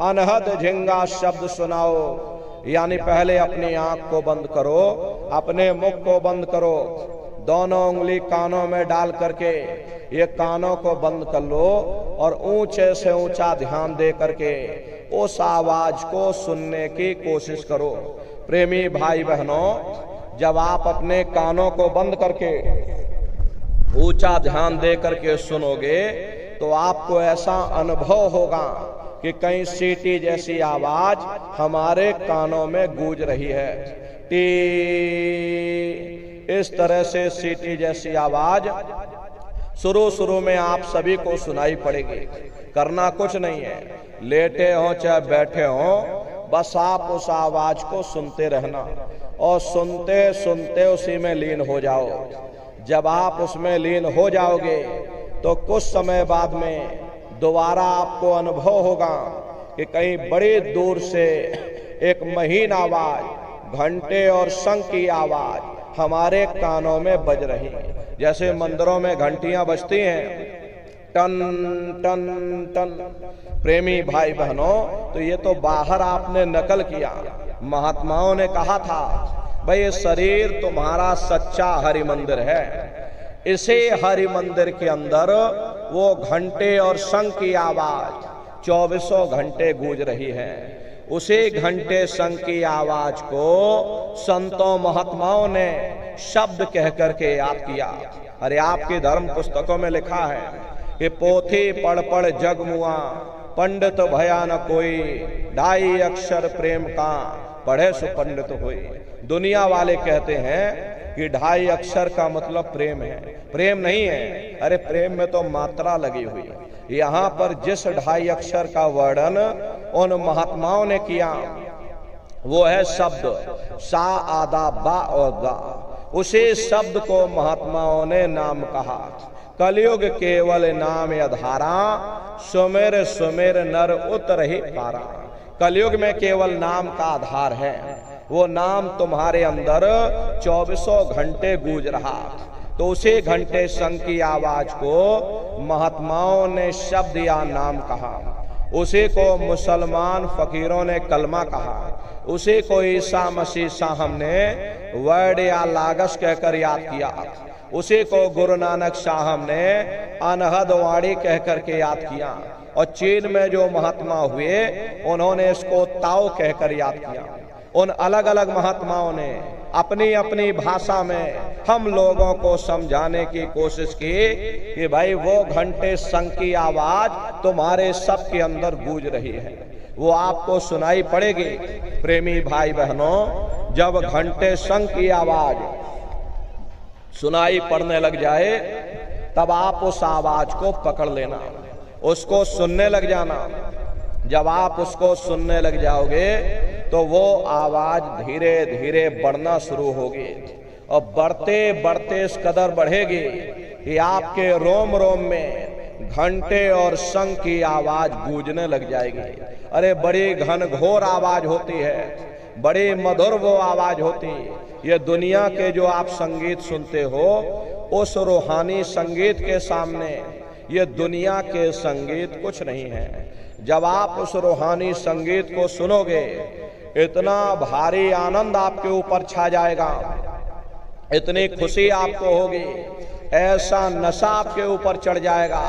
अनहद झिंगा शब्द सुनाओ। यानी पहले अपनी आंख को बंद करो, अपने मुख को बंद करो, दोनों उंगली कानों में डाल करके ये कानों को बंद कर लो और ऊंचे से ऊंचा ध्यान दे करके उस आवाज को सुनने की कोशिश करो। प्रेमी भाई बहनों, जब आप अपने कानों को बंद करके ऊंचा ध्यान दे करके सुनोगे तो आपको ऐसा अनुभव होगा कि कहीं सीटी जैसी आवाज हमारे कानों में गूंज रही है। टी, इस तरह से सीटी जैसी आवाज शुरू शुरू में आप सभी को सुनाई पड़ेगी। करना कुछ नहीं है, लेटे हो चाहे बैठे हो, बस आप उस आवाज को सुनते रहना और सुनते सुनते उसी में लीन हो जाओ। जब आप उसमें लीन हो जाओगे तो कुछ समय बाद में दोबारा आपको अनुभव होगा कि कहीं बड़ी दूर से एक महीन आवाज, घंटे और शंख की आवाज हमारे कानों में बज रही है। जैसे मंदिरों में घंटियां बजती हैं, टन टन टन। प्रेमी भाई बहनों, तो ये तो बाहर आपने नकल किया। महात्माओं ने कहा था भाई ये शरीर तुम्हारा सच्चा हरि मंदिर है, इसे हरि मंदिर के अंदर वो घंटे और शंख की आवाज 24 घंटे गूंज रही है। उसी घंटे शंख की आवाज को संतों महात्माओं ने शब्द कह करके याद किया। अरे आपकी धर्म पुस्तकों में लिखा है कि पोथी पढ़ पढ़ जग मुआ, पंडित भया न कोई, 2.5 अक्षर प्रेम का पढ़े सो पंडित हुई। दुनिया वाले कहते हैं कि 2.5 अक्षर का मतलब प्रेम है, प्रेम नहीं है। अरे प्रेम में तो मात्रा लगी हुई है। यहाँ पर जिस 2.5 अक्षर का वर्णन उन महात्माओं ने किया वो है शब्द सा आदा बा और दा। उसी शब्द को महात्माओं ने नाम कहा। कलयुग केवल नाम आधारा, सुमेर सुमेर नर उतर ही पारा। कलयुग में केवल नाम का आधार है, वो नाम तुम्हारे अंदर 24 घंटे गूंज रहा। तो उसी घंटे शंख की आवाज को महात्माओं ने शब्द या नाम कहा। उसी को मुसलमान फकीरों ने कलमा कहा। उसी को ईसा मसीह साहब ने वर्ड या लागस कहकर याद किया। उसी को गुरु नानक साहब ने अनहद वाणी कहकर के याद किया। और चीन में जो महात्मा हुए उन्होंने इसको ताओ कहकर याद किया। उन अलग अलग महात्माओं ने अपनी अपनी भाषा में हम लोगों को समझाने की कोशिश की कि भाई वो घंटे शंख की आवाज तुम्हारे सब के अंदर गूंज रही है, वो आपको सुनाई पड़ेगी। प्रेमी भाई बहनों, जब घंटे शंख की आवाज सुनाई पड़ने लग जाए तब आप उस आवाज को पकड़ लेना, उसको सुनने लग जाना। जब आप उसको सुनने लग जाओगे तो वो आवाज धीरे धीरे बढ़ना शुरू होगी और बढ़ते बढ़ते इस कदर बढ़ेगी कि आपके रोम रोम में घंटे और शंख की आवाज गूंजने लग जाएगी। अरे बड़ी घनघोर आवाज होती है, बड़ी मधुर वो आवाज होती। ये दुनिया के जो आप संगीत सुनते हो उस रूहानी संगीत के सामने ये दुनिया के संगीत कुछ नहीं है। जब आप उस रूहानी संगीत को सुनोगे इतना भारी आनंद आपके ऊपर छा जाएगा, इतनी खुशी आपको होगी, ऐसा नशा आपके ऊपर चढ़ जाएगा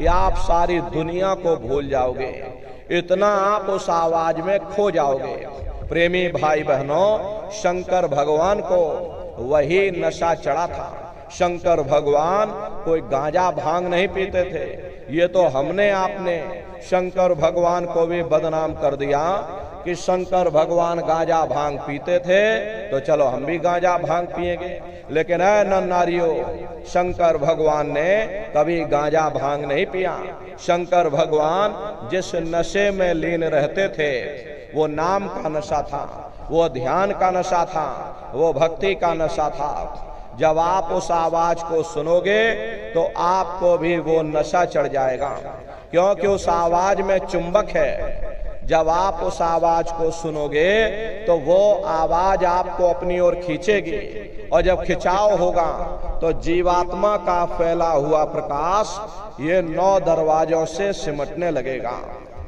या आप सारी दुनिया को भूल जाओगे, इतना आप उस आवाज में खो जाओगे। प्रेमी भाई बहनों, शंकर भगवान को वही नशा चढ़ा था। शंकर भगवान कोई गांजा भांग नहीं पीते थे। ये तो हमने आपने शंकर भगवान को भी बदनाम कर दिया कि शंकर भगवान गांजा भांग पीते थे तो चलो हम भी गांजा भांग पिएंगे। लेकिन ऐ नन्नारियों, शंकर भगवान ने कभी गांजा भांग नहीं पिया। शंकर भगवान जिस नशे में लीन रहते थे वो नाम का नशा था, वो ध्यान का नशा था, वो भक्ति का नशा था। जब आप उस आवाज को सुनोगे तो आपको भी वो नशा चढ़ जाएगा, क्योंकि उस आवाज में चुंबक है। जब आप उस आवाज को सुनोगे तो वो आवाज आपको अपनी ओर खींचेगी और जब खिंचाव होगा तो जीवात्मा का फैला हुआ प्रकाश ये 9 दरवाजों से सिमटने लगेगा।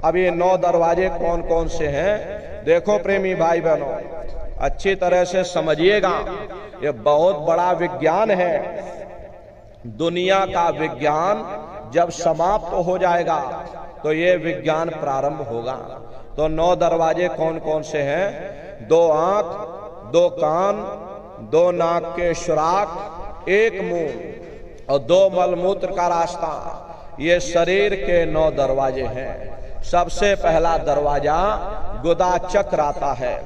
अब ये 9 दरवाजे कौन कौन से हैं? देखो प्रेमी भाई बहनों, अच्छी तरह से समझिएगा, ये बहुत बड़ा विज्ञान है। दुनिया का विज्ञान जब समाप्त हो जाएगा तो ये विज्ञान प्रारंभ होगा। तो 9 दरवाजे कौन कौन से हैं? 2 आंख, 2 कान, 2 नाक के सुराख, 1 मुंह और 2 मलमूत्र का रास्ता, ये शरीर के 9 दरवाजे हैं। सबसे पहला दरवाजा गुदा चक्र आता है।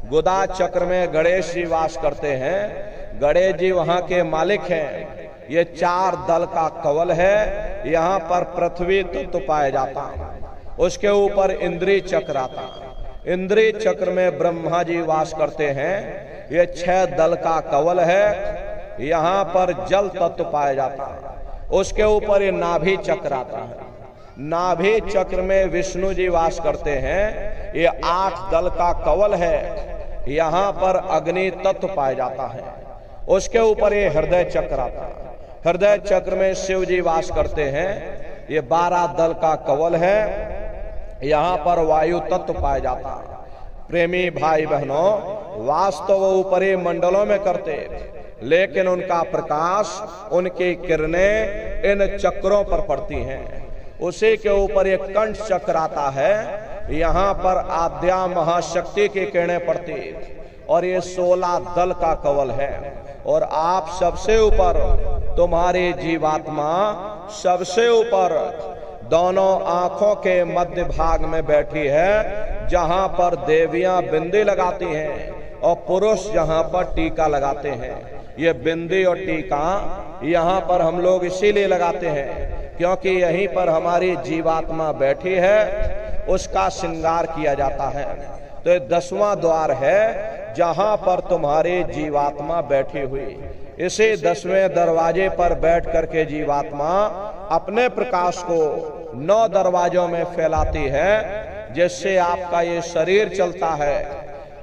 गुदा चक्र में गणेश जी वास करते हैं। गणेश जी वहां के मालिक हैं। ये 4 दल का कवल है। यहाँ पर पृथ्वी तत्व पाया जाता है। उसके ऊपर इंद्रिय चक्र आता है। इंद्रिय चक्र में ब्रह्मा जी वास करते हैं। ये 6 दल का कवल है। यहाँ पर जल तत्व पाया जाता है। उसके ऊपर ये नाभि चक्र आता है। नाभि चक्र में विष्णु जी वास करते हैं। ये 8 दल का कवल है। यहाँ पर अग्नि तत्व पाया जाता है। उसके ऊपर ये हृदय चक्र आता है। हृदय चक्र में शिव जी वास करते हैं। ये 12 दल का कवल है। यहाँ पर वायु तत्व पाया जाता है। प्रेमी भाई बहनों, वास तो वो ऊपरी मंडलों में करते, लेकिन उनका प्रकाश, उनकी किरणें इन चक्रों पर पड़ती हैं। उसी के ऊपर एक कंठ चक्र आता है। यहाँ पर आद्या महाशक्ति की किरणें पड़ती और ये 16 दल का कवल है। और आप सबसे ऊपर, तुम्हारी जीवात्मा सबसे ऊपर दोनों आंखों के मध्य भाग में बैठी है, जहां पर देवियां बिंदी लगाती हैं और पुरुष जहां पर टीका लगाते हैं। ये बिंदी और टीका यहाँ पर हम लोग इसीलिए लगाते हैं क्योंकि यहीं पर हमारी जीवात्मा बैठी है, उसका श्रृंगार किया जाता है। तो ये 10वां द्वार है जहां पर तुम्हारी जीवात्मा बैठी हुई। इसी 10वें दरवाजे पर बैठ करके जीवात्मा अपने प्रकाश को 9 दरवाजों में फैलाती है, जिससे आपका ये शरीर चलता है,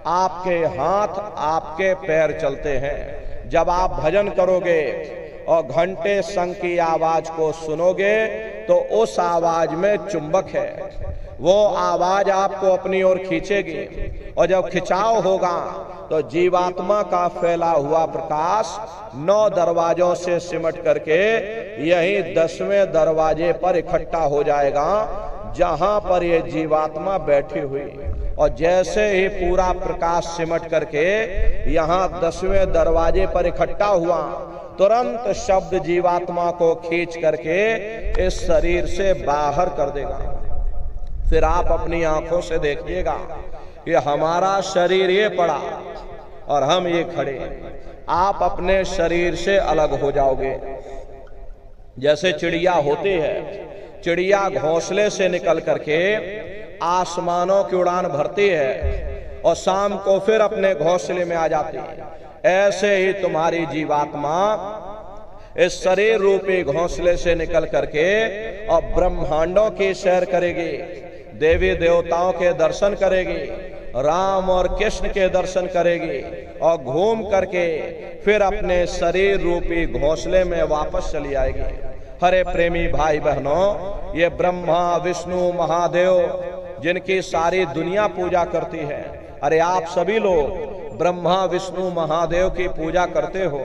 आपके हाथ, आपके पैर चलते हैं। जब आप भजन करोगे और घंटे शंख की आवाज को सुनोगे तो उस आवाज में चुंबक है। वो आवाज आपको अपनी ओर खींचेगी और जब खिंचाव होगा तो जीवात्मा का फैला हुआ प्रकाश 9 दरवाजों से सिमट करके यही 10वें दरवाजे पर इकट्ठा हो जाएगा, जहां पर ये जीवात्मा बैठी हुई। और जैसे ही पूरा प्रकाश सिमट करके यहाँ 10वें दरवाजे पर इकट्ठा हुआ, तुरंत शब्द जीवात्मा को खींच करके इस शरीर से बाहर कर देगा। फिर आप अपनी आंखों से देखिएगा कि हमारा शरीर ये पड़ा और हम ये खड़े। आप अपने शरीर से अलग हो जाओगे। जैसे चिड़िया होती है, चिड़िया घोंसले से निकल करके आसमानों की उड़ान भरती है और शाम को फिर अपने घोंसले में आ जाती है। ऐसे ही तुम्हारी जीवात्मा इस शरीर रूपी घोंसले से निकल करके और ब्रह्मांडों की सैर करेगी, देवी देवताओं के दर्शन करेगी, राम और कृष्ण के दर्शन करेगी और घूम करके फिर अपने शरीर रूपी घोंसले में वापस चली आएगी। हरे प्रेमी भाई बहनों, ये ब्रह्मा विष्णु महादेव जिनकी सारी दुनिया पूजा करती है, अरे आप सभी लोग ब्रह्मा विष्णु महादेव की पूजा करते हो,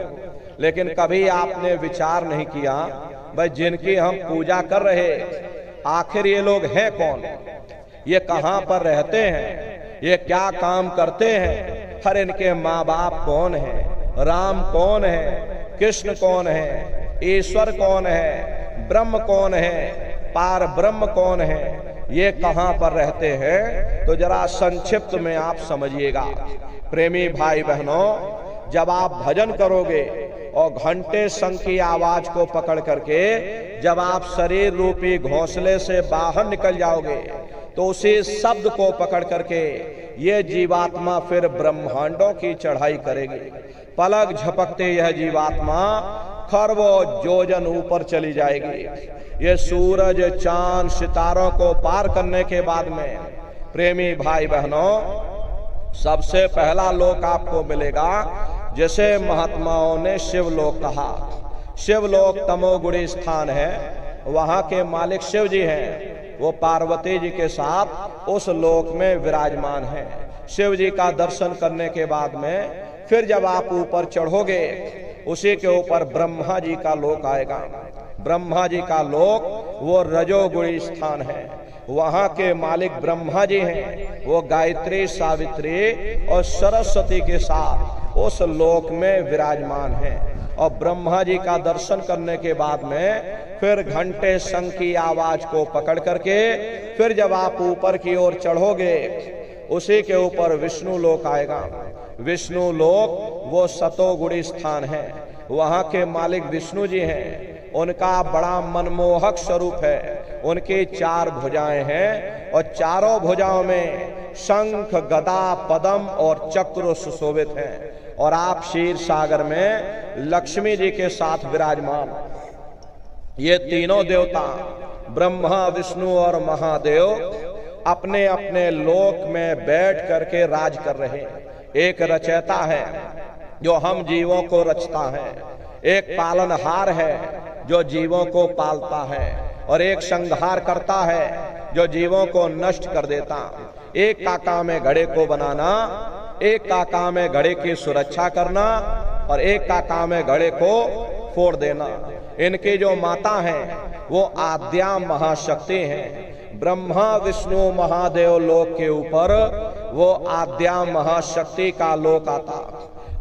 लेकिन कभी आपने विचार नहीं किया भाई जिनकी हम पूजा कर रहे, आखिर ये लोग हैं कौन? ये कहां पर रहते हैं? ये क्या काम करते हैं? हर इनके माँ बाप कौन है? राम कौन है? कृष्ण कौन है? ईश्वर कौन है? ब्रह्म कौन है? पार ब्रह्म कौन है? ये कहां पर रहते हैं? तो जरा संक्षिप्त में आप समझिएगा। प्रेमी भाई बहनों, जब आप भजन करोगे और घंटे शंख की आवाज को पकड़ करके जब आप शरीर रूपी घोंसले से बाहर निकल जाओगे तो उसी शब्द को पकड़ करके ये जीवात्मा फिर ब्रह्मांडों की चढ़ाई करेगी। पलक झपकते यह जीवात्मा खरबों योजन ऊपर चली जाएगी। ये सूरज चांद सितारों को पार करने के बाद में प्रेमी भाई बहनों, सबसे पहला लोक आपको मिलेगा जिसे महात्माओं ने शिवलोक कहा। शिवलोक तमोगुणी स्थान है, वहां के मालिक शिव जी हैं। वो पार्वती जी के साथ उस लोक में विराजमान हैं। शिव जी का दर्शन करने के बाद में फिर जब आप ऊपर चढ़ोगे, उसी के ऊपर ब्रह्मा जी का लोक आएगा। ब्रह्मा जी का लोक वो रजोगुणी स्थान है। वहां के मालिक ब्रह्मा जी हैं। वो गायत्री, सावित्री और सरस्वती के साथ उस लोक में विराजमान हैं। और ब्रह्मा जी का दर्शन करने के बाद में फिर घंटे शंख की आवाज को पकड़ करके फिर जब आप ऊपर की ओर चढ़ोगे, उसी के ऊपर विष्णु लोक आएगा। विष्णु लोक वो सतोगुणी स्थान है, वहाँ के मालिक विष्णु जी हैं। उनका बड़ा मनमोहक स्वरूप है। उनकी 4 भुजाएं हैं और चारों भुजाओं में शंख, गदा, पद्म और चक्र सुशोभित हैं। और आप क्षीर सागर में लक्ष्मी जी के साथ विराजमान। ये तीनों देवता ब्रह्मा, विष्णु और महादेव अपने अपने लोक में बैठ करके राज कर रहे हैं। एक रचयिता है जो हम जीवों को रचता है, एक पालनहार है जो जीवों को पालता है, और एक संहार करता है जो जीवों को नष्ट कर देता। एक का काम है घड़े को बनाना, एक का काम है घड़े की सुरक्षा करना, और एक का काम है घड़े को फोड़ देना। इनकी जो माता हैं वो आद्या महाशक्ति हैं। ब्रह्मा, विष्णु, महादेव लोक के ऊपर वो आद्या महाशक्ति का लोक आता,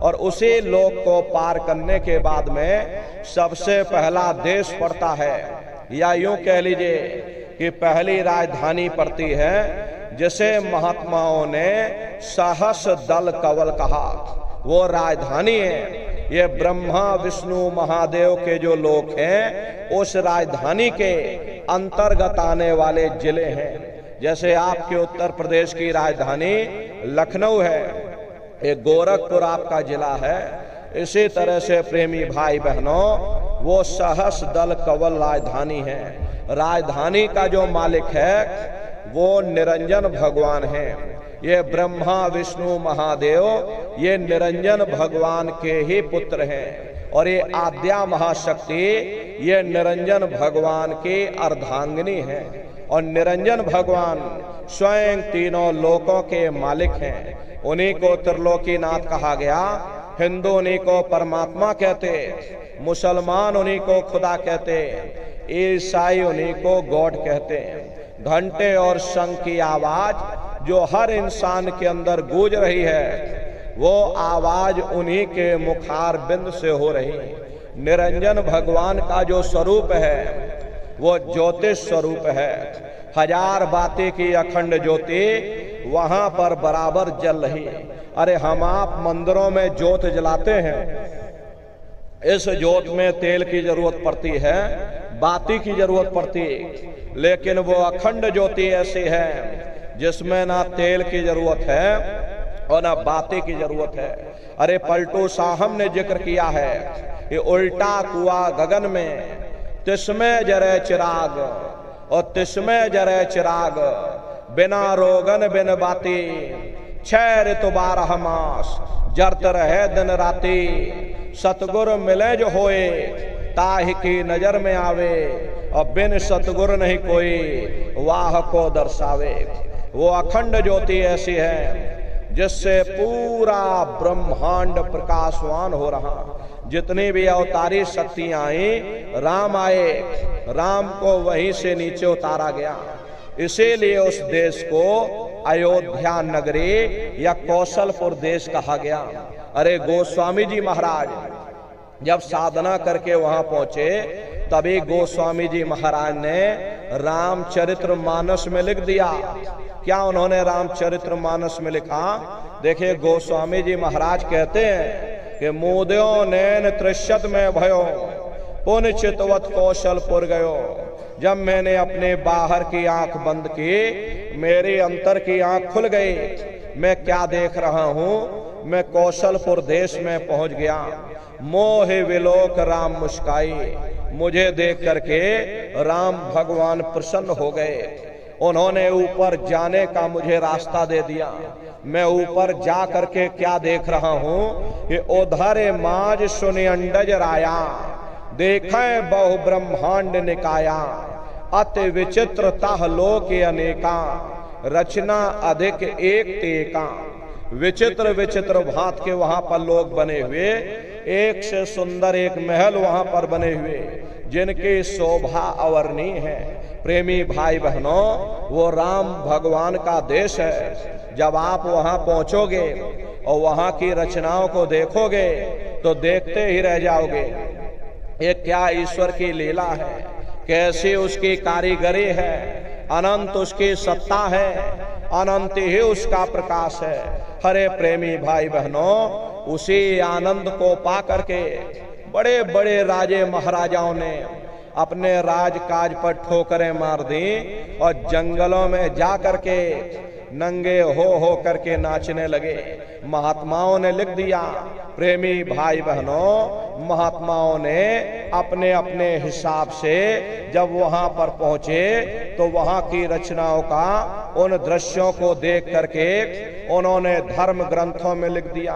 और उसी लोक को पार करने के बाद में सबसे पहला देश पड़ता है, या यूं कह लीजिए कि पहली राजधानी पड़ती है, जिसे महात्माओं ने सहस दल कवल कहा। वो राजधानी है। ये ब्रह्मा, विष्णु, महादेव के जो लोक हैं उस राजधानी के अंतर्गत आने वाले जिले हैं। जैसे आपके उत्तर प्रदेश की राजधानी लखनऊ है, एक गोरखपुर आपका जिला है। इसी तरह से प्रेमी भाई बहनों, वो सहस दल कवल राजधानी है। राजधानी का जो मालिक है वो निरंजन भगवान है। ये ब्रह्मा, विष्णु, महादेव ये निरंजन भगवान के ही पुत्र हैं, और ये आद्या महाशक्ति ये निरंजन भगवान की अर्धांगिनी है। और निरंजन भगवान स्वयं तीनों लोकों के मालिक हैं। उन्हीं को त्रिलोकीनाथ कहा गया। हिंदू उन्हीं को परमात्मा कहते, मुसलमान उन्हीं को खुदा कहते, ईसाई उन्हीं को गॉड कहते हैं। घंटे और शंख की आवाज जो हर इंसान के अंदर गूंज रही है, वो आवाज उन्हीं के मुखार बिंद से हो रही। निरंजन भगवान का जो स्वरूप है वो ज्योतिष स्वरूप है। 1000 बाती की अखंड ज्योति वहां पर बराबर जल रही। अरे हम आप मंदिरों में ज्योत जलाते हैं, इस ज्योत में तेल की जरूरत पड़ती है, बाती की जरूरत पड़ती है, लेकिन वो अखंड ज्योति ऐसी है जिसमें ना तेल की जरूरत है और ना बाती की जरूरत है। अरे पलटू साहब ने जिक्र किया है, ये उल्टा कुआ गगन में तिसमें जरे चिराग, और तिसमें जरे चिराग, बिना रोगन बिन बाती, 6 ऋतु 12 मास, जरत रहे दिन राती, सतगुर मिले जो होए, ताहि की नजर में आवे, और बिन सतगुर नहीं कोई वाह को दर्शावे। वो अखंड ज्योति ऐसी है जिससे पूरा ब्रह्मांड प्रकाशवान हो रहा। जितनी भी अवतारी शक्तियां आई, राम आए, राम को वहीं से नीचे उतारा गया। इसीलिए उस देश को अयोध्या नगरी या कौशलपुर देश कहा गया। अरे गोस्वामी जी महाराज जब साधना करके वहां पहुंचे, तभी गोस्वामी जी महाराज ने रामचरित्र मानस में लिख दिया। क्या उन्होंने रामचरित्र मानस में लिखा? देखिए गोस्वामी जी महाराज कहते हैं कि मोदयो नैन त्रिशत में भयो, पुन चितवत कौशलपुर गयो। जब मैंने अपने बाहर की आंख बंद की, मेरी अंतर की आंख खुल गई। मैं क्या देख रहा हूं? मैं कौशलपुर देश में पहुंच गया। मोह विलोक राम मुस्काई, मुझे देख करके राम भगवान प्रसन्न हो गए। उन्होंने ऊपर जाने का मुझे रास्ता दे दिया। मैं ऊपर जा करके क्या देख रहा हूं कि उधर माज सुनि अंडज राया, देखे बहु ब्रह्मांड निकाया, अति विचित्र तह लोक अनेका, रचना अधिक एक तेका। विचित्र विचित्र भांत के वहां पर लोग बने हुए, एक से सुंदर एक महल वहां पर बने हुए, जिनकी शोभा अवर्णीय है। प्रेमी भाई बहनों, वो राम भगवान का देश है। जब आप वहां पहुंचोगे और वहां की रचनाओं को देखोगे तो देखते ही रह जाओगे। ये क्या ईश्वर की लीला है, कैसी उसकी कारीगरी है, अनंत उसकी सत्ता है, अनंत ही उसका प्रकाश है। अरे प्रेमी भाई बहनों, उसी आनंद को पा करके बड़े बड़े राजे महाराजाओं ने अपने राजकाज पर ठोकरें मार दी और जंगलों में जा करके नंगे हो करके नाचने लगे। महात्माओं ने लिख दिया, प्रेमी भाई बहनों, महात्माओं ने अपने अपने हिसाब से जब वहां पर पहुंचे तो वहां की रचनाओं का उन दृश्यों को देख करके उन्होंने धर्म ग्रंथों में लिख दिया,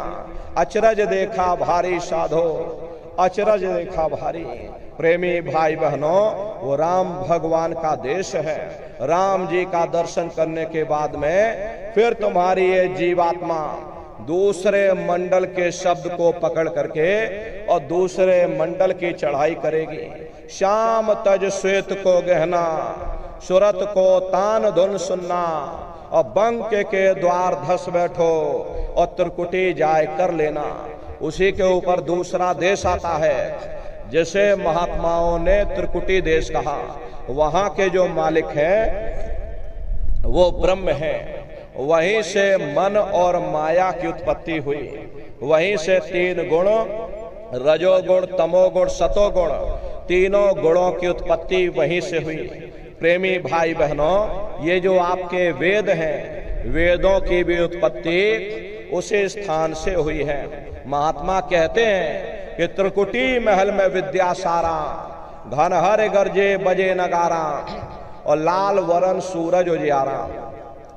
अचरज देखा भारी साधो, अचरज देखा भारी। प्रेमी भाई बहनों, वो राम भगवान का देश है। राम जी का दर्शन करने के बाद में फिर तुम्हारी ये जीवात्मा दूसरे मंडल के शब्द को पकड़ करके और दूसरे मंडल की चढ़ाई करेगी। श्याम तज श्वेत को गहना, सुरत को तान धुन सुनना, और बंक के द्वार धस बैठो और त्रिकुटी जाय कर लेना। उसी के ऊपर दूसरा देश आता है, जैसे महात्माओं ने त्रिकुटी देश कहा। वहां के जो मालिक हैं वो ब्रह्म हैं। वहीं से मन और माया की उत्पत्ति हुई। वहीं से तीन गुण, रजोगुण, तमोगुण, सतोगुण, तीनों गुणों की उत्पत्ति वहीं से हुई। प्रेमी भाई बहनों, ये जो आपके वेद हैं, वेदों की भी उत्पत्ति उसी स्थान से हुई है। महात्मा कहते हैं कि त्रिकुटी महल में विद्या सारा, घन हर गरजे बजे नगारा, और लाल वरण सूरज उजियारा।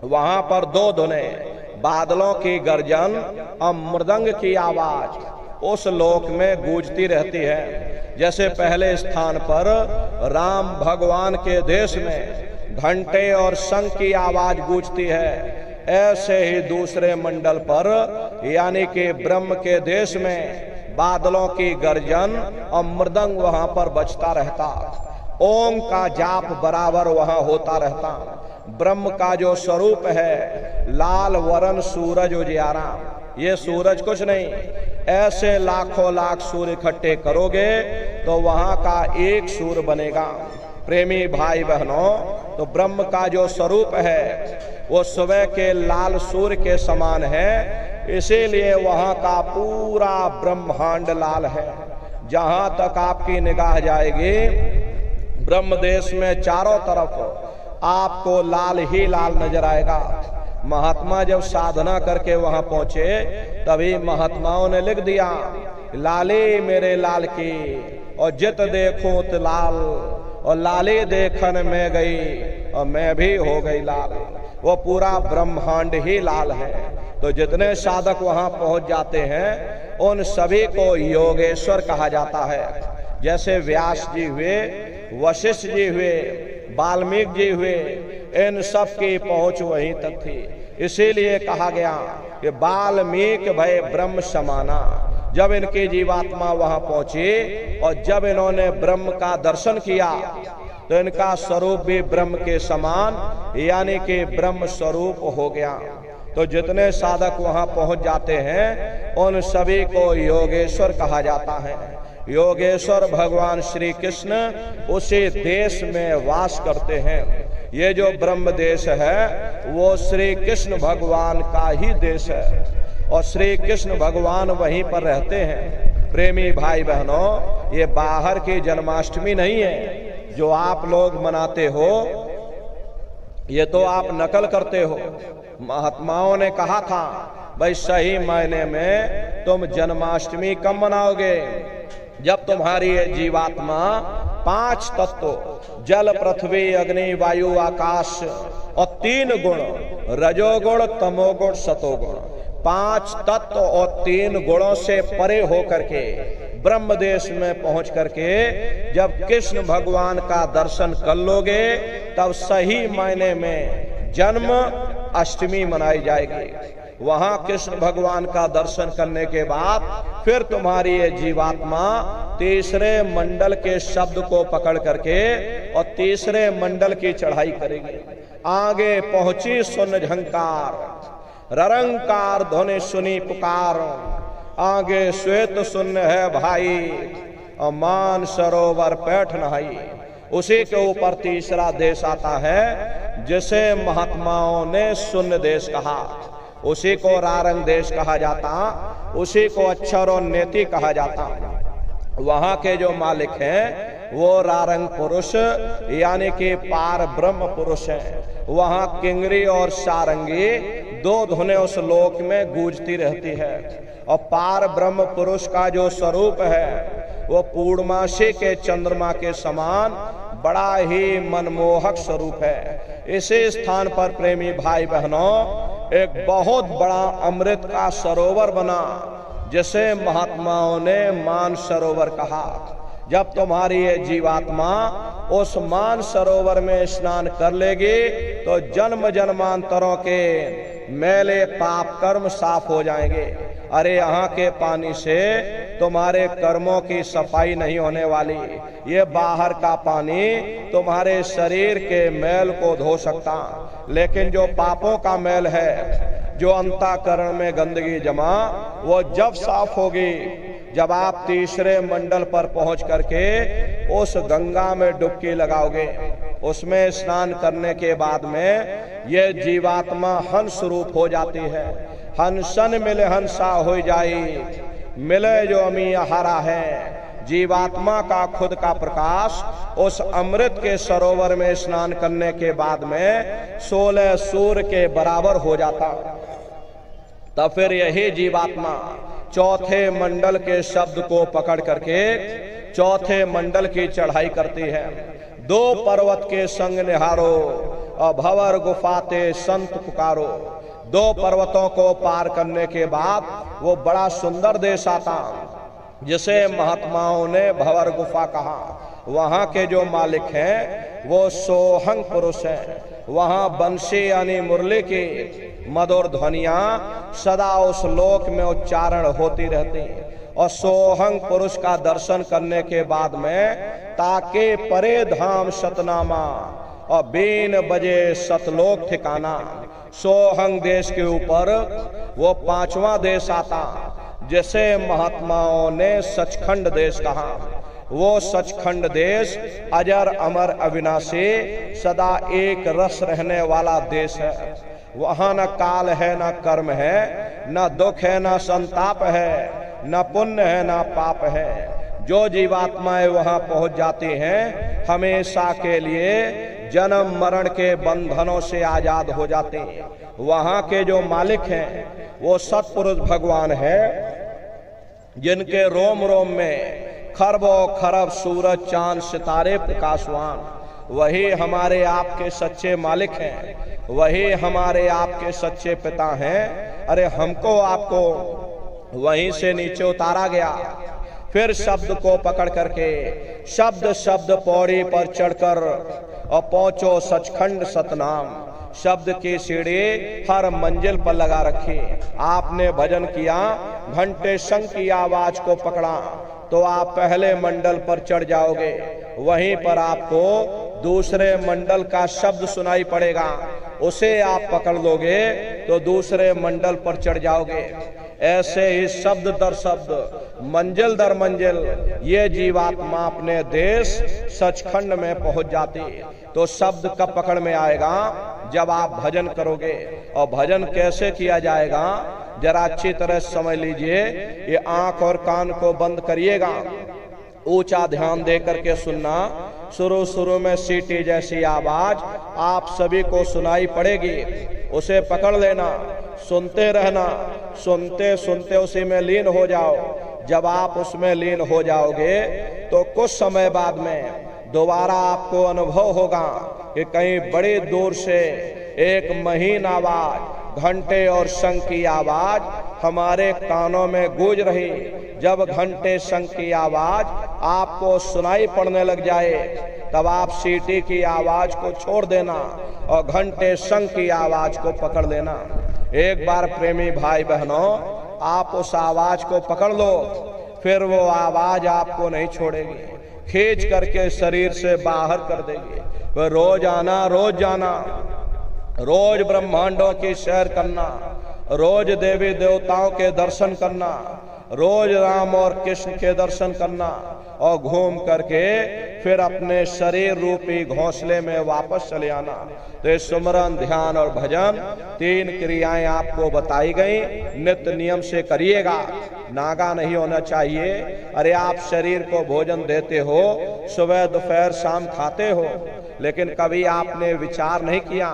वहां पर दो धुने, बादलों की गर्जन और मृदंग की आवाज उस लोक में गूंजती रहती है। जैसे पहले स्थान पर राम भगवान के देश में घंटे और शंख की आवाज गूंजती है, ऐसे ही दूसरे मंडल पर यानी कि ब्रह्म के देश में बादलों की गर्जन और मृदंग वहां पर बजता रहता। ओम का जाप बराबर वहां होता रहता। ब्रह्म का जो स्वरूप है, लाल वरण सूरज उजियारा, ये सूरज कुछ नहीं, ऐसे लाखों लाख सूर्य इकट्ठे करोगे तो वहां का एक सूर्य बनेगा। प्रेमी भाई बहनों, तो ब्रह्म का जो स्वरूप है वो सुबह के लाल सूर्य के समान है, इसीलिए वहां का पूरा ब्रह्मांड लाल है। जहां तक आपकी निगाह जाएगी ब्रह्म देश में चारों तरफ आपको लाल ही लाल नजर आएगा। महात्मा जब साधना करके वहां पहुंचे तभी महात्माओं ने लिख दिया, लाले मेरे लाल की, और जित देखूं तो लाल, और लाले देखन में गई और मैं भी हो गई लाल। वो पूरा ब्रह्मांड ही लाल है। तो जितने साधक वहां पहुंच जाते हैं उन सभी को योगेश्वर कहा जाता है। जैसे व्यास जी हुए, वशिष्ठ जी हुए, वाल्मीकि जी हुए, इन सब की पहुंच वहीं तक थी। इसीलिए कहा गया कि वाल्मीकि भय ब्रह्म समाना। जब इनकी जीवात्मा वहां पहुंची और जब इन्होंने ब्रह्म का दर्शन किया तो इनका स्वरूप भी ब्रह्म के समान यानी कि ब्रह्म स्वरूप हो गया। तो जितने साधक वहां पहुंच जाते हैं उन सभी को योगेश्वर कहा जाता है। योगेश्वर भगवान श्री कृष्ण उसी देश में वास करते हैं। ये जो ब्रह्म देश है वो श्री कृष्ण भगवान का ही देश है और श्री कृष्ण भगवान वहीं पर रहते हैं। प्रेमी भाई बहनों, ये बाहर की जन्माष्टमी नहीं है जो आप लोग मनाते हो, ये तो आप नकल करते हो। महात्माओं ने कहा था भाई सही मायने में तुम जन्माष्टमी कब मनाओगे? जब तुम्हारी जीवात्मा 5 तत्व जल, पृथ्वी, अग्नि, वायु, आकाश और 3 गुण रजोगुण, तमोगुण, सतोगुण, 5 तत्व और 3 गुणों से परे होकर के ब्रह्म देश में पहुंच करके जब कृष्ण भगवान का दर्शन कर लोगे तब सही मायने में जन्म अष्टमी मनाई जाएगी। वहां कृष्ण भगवान का दर्शन करने के बाद फिर तुम्हारी ये जीवात्मा तीसरे मंडल के शब्द को पकड़ करके और तीसरे मंडल की चढ़ाई करेगी। आगे पहुंची सुन झंकार, ररंकार ध्वनि सुनी पुकार, आगे श्वेत शून्य है भाई और मान सरोवर पैठ नहाई। उसी के ऊपर तीसरा देश आता है जिसे महात्माओं ने शून्य देश कहा। उसी को रारंग देश कहा जाता, उसी को अक्षर और नेति कहा जाता। वहां के जो मालिक हैं वो रारंग पुरुष यानी कि पार ब्रह्म पुरुष हैं। वहां किंगरी और सारंगी दो धुनें उस लोक में गूंजती रहती है। और पार ब्रह्म पुरुष का जो स्वरूप है वो पूर्णमासी के चंद्रमा के समान बड़ा ही मनमोहक स्वरूप है। इसी स्थान पर प्रेमी भाई बहनों एक बहुत बड़ा अमृत का सरोवर बना, जिसे महात्माओं ने मान सरोवर कहा। जब तुम्हारी ये जीवात्मा उस मान सरोवर में स्नान कर लेगी तो जन्म जन्मांतरों के मैले पाप कर्म साफ हो जाएंगे। अरे यहाँ के पानी से तुम्हारे कर्मों की सफाई नहीं होने वाली, ये बाहर का पानी तुम्हारे शरीर के मैल को धो सकता, लेकिन जो पापों का मैल है, जो अंतःकरण में गंदगी जमा, वो जब साफ होगी जब आप तीसरे मंडल पर पहुंच करके उस गंगा में डुबकी लगाओगे। उसमें स्नान करने के बाद में ये जीवात्मा हंस रूप हो जाती है। हंसन मिले हंसा हो जाई, मिले जो अमी हरा है। जीवात्मा का खुद का प्रकाश उस अमृत के सरोवर में स्नान करने के बाद में 16 सूर्य के बराबर हो जाता। तब फिर यही जीवात्मा चौथे मंडल के शब्द को पकड़ करके चौथे मंडल की चढ़ाई करती है। 2 पर्वत के संग निहारो और भंवर गुफाते संत पुकारो। 2 पर्वतों को पार करने के बाद वो बड़ा सुंदर देश आता, जिसे महात्माओं ने भंवर गुफा कहा। वहां के जो मालिक हैं वो सोहंग पुरुष हैं। वहां बंशी यानी मुरली की मधुर ध्वनियां सदा उस लोक में उच्चारण होती रहती। और सोहंग पुरुष का दर्शन करने के बाद में ताके परे धाम सतनामा और बीन बजे सतलोक ठिकाना। सोहंग देश के ऊपर वो 5वां देश आता, जिसे महात्माओं ने सचखंड देश कहा। वो सचखंड देश अजर अमर अविनाशी सदा एक रस रहने वाला देश है। वहां न काल है, न कर्म है, न दुख है, न संताप है, न पुण्य है, न पाप है। जो जीवात्माएं वहां पहुंच जाती हैं हमेशा के लिए जन्म मरण के बंधनों से आजाद हो जाते हैं। वहां के जो मालिक हैं वो सत्पुरुष भगवान है, जिनके रोम रोम में खरबों खरब सूरज चांद सितारे प्रकाशवान। वही हमारे आपके सच्चे मालिक हैं, वही हमारे आपके सच्चे पिता हैं। अरे हमको आपको वहीं से नीचे उतारा गया। फिर शब्द को पकड़ करके शब्द शब्द पौड़ी पर चढ़कर और पहुंचो सचखंड सतनाम। शब्द की सीढ़ी हर मंजिल पर लगा रखी। आपने भजन किया, घंटे शंख की आवाज को पकड़ा तो आप पहले मंडल पर चढ़ जाओगे। वहीं पर आपको दूसरे मंडल का शब्द सुनाई पड़ेगा, उसे आप पकड़ लोगे तो दूसरे मंडल पर चढ़ जाओगे। ऐसे ही शब्द दर शब्द मंजिल दर मंजिल ये जीवात्मा अपने देश सचखंड में पहुंच जाती। तो शब्द कब पकड़ में आएगा? जब आप भजन करोगे। और भजन कैसे किया जाएगा जरा अच्छी तरह समझ लीजिए। ये आंख और कान को बंद करिएगा, ऊंचा ध्यान दे करके सुनना। शुरू शुरू में सीटी जैसी आवाज आप सभी को सुनाई पड़ेगी, उसे पकड़ लेना, सुनते रहना। सुनते सुनते उसी में लीन हो जाओ। जब आप उसमें लीन हो जाओगे तो कुछ समय बाद में दोबारा आपको अनुभव होगा कि कहीं बड़ी दूर से एक महीन आवाज, घंटे और शंख की आवाज हमारे कानों में गूंज रही। जब घंटे शंख की आवाज आपको सुनाई पड़ने लग जाए तब आप सीटी की आवाज को छोड़ देना और घंटे शंख की आवाज को पकड़ लेना। एक बार प्रेमी भाई बहनों आप उस आवाज को पकड़ लो, फिर वो आवाज आपको नहीं छोड़ेगी, खींच करके शरीर से बाहर कर देगी। वह रोज आना, रोज जाना, रोज ब्रह्मांडों की सैर करना, रोज देवी देवताओं के दर्शन करना, रोज राम और कृष्ण के दर्शन करना और घूम करके फिर अपने शरीर रूपी घोंसले में वापस चले आना। तो ये सुमरन, ध्यान और भजन 3 क्रियाएं आपको बताई गई, नित्य नियम से करिएगा। नागा नहीं होना चाहिए। अरे आप शरीर को भोजन देते हो, सुबह दोपहर शाम खाते हो, लेकिन कभी आपने विचार नहीं किया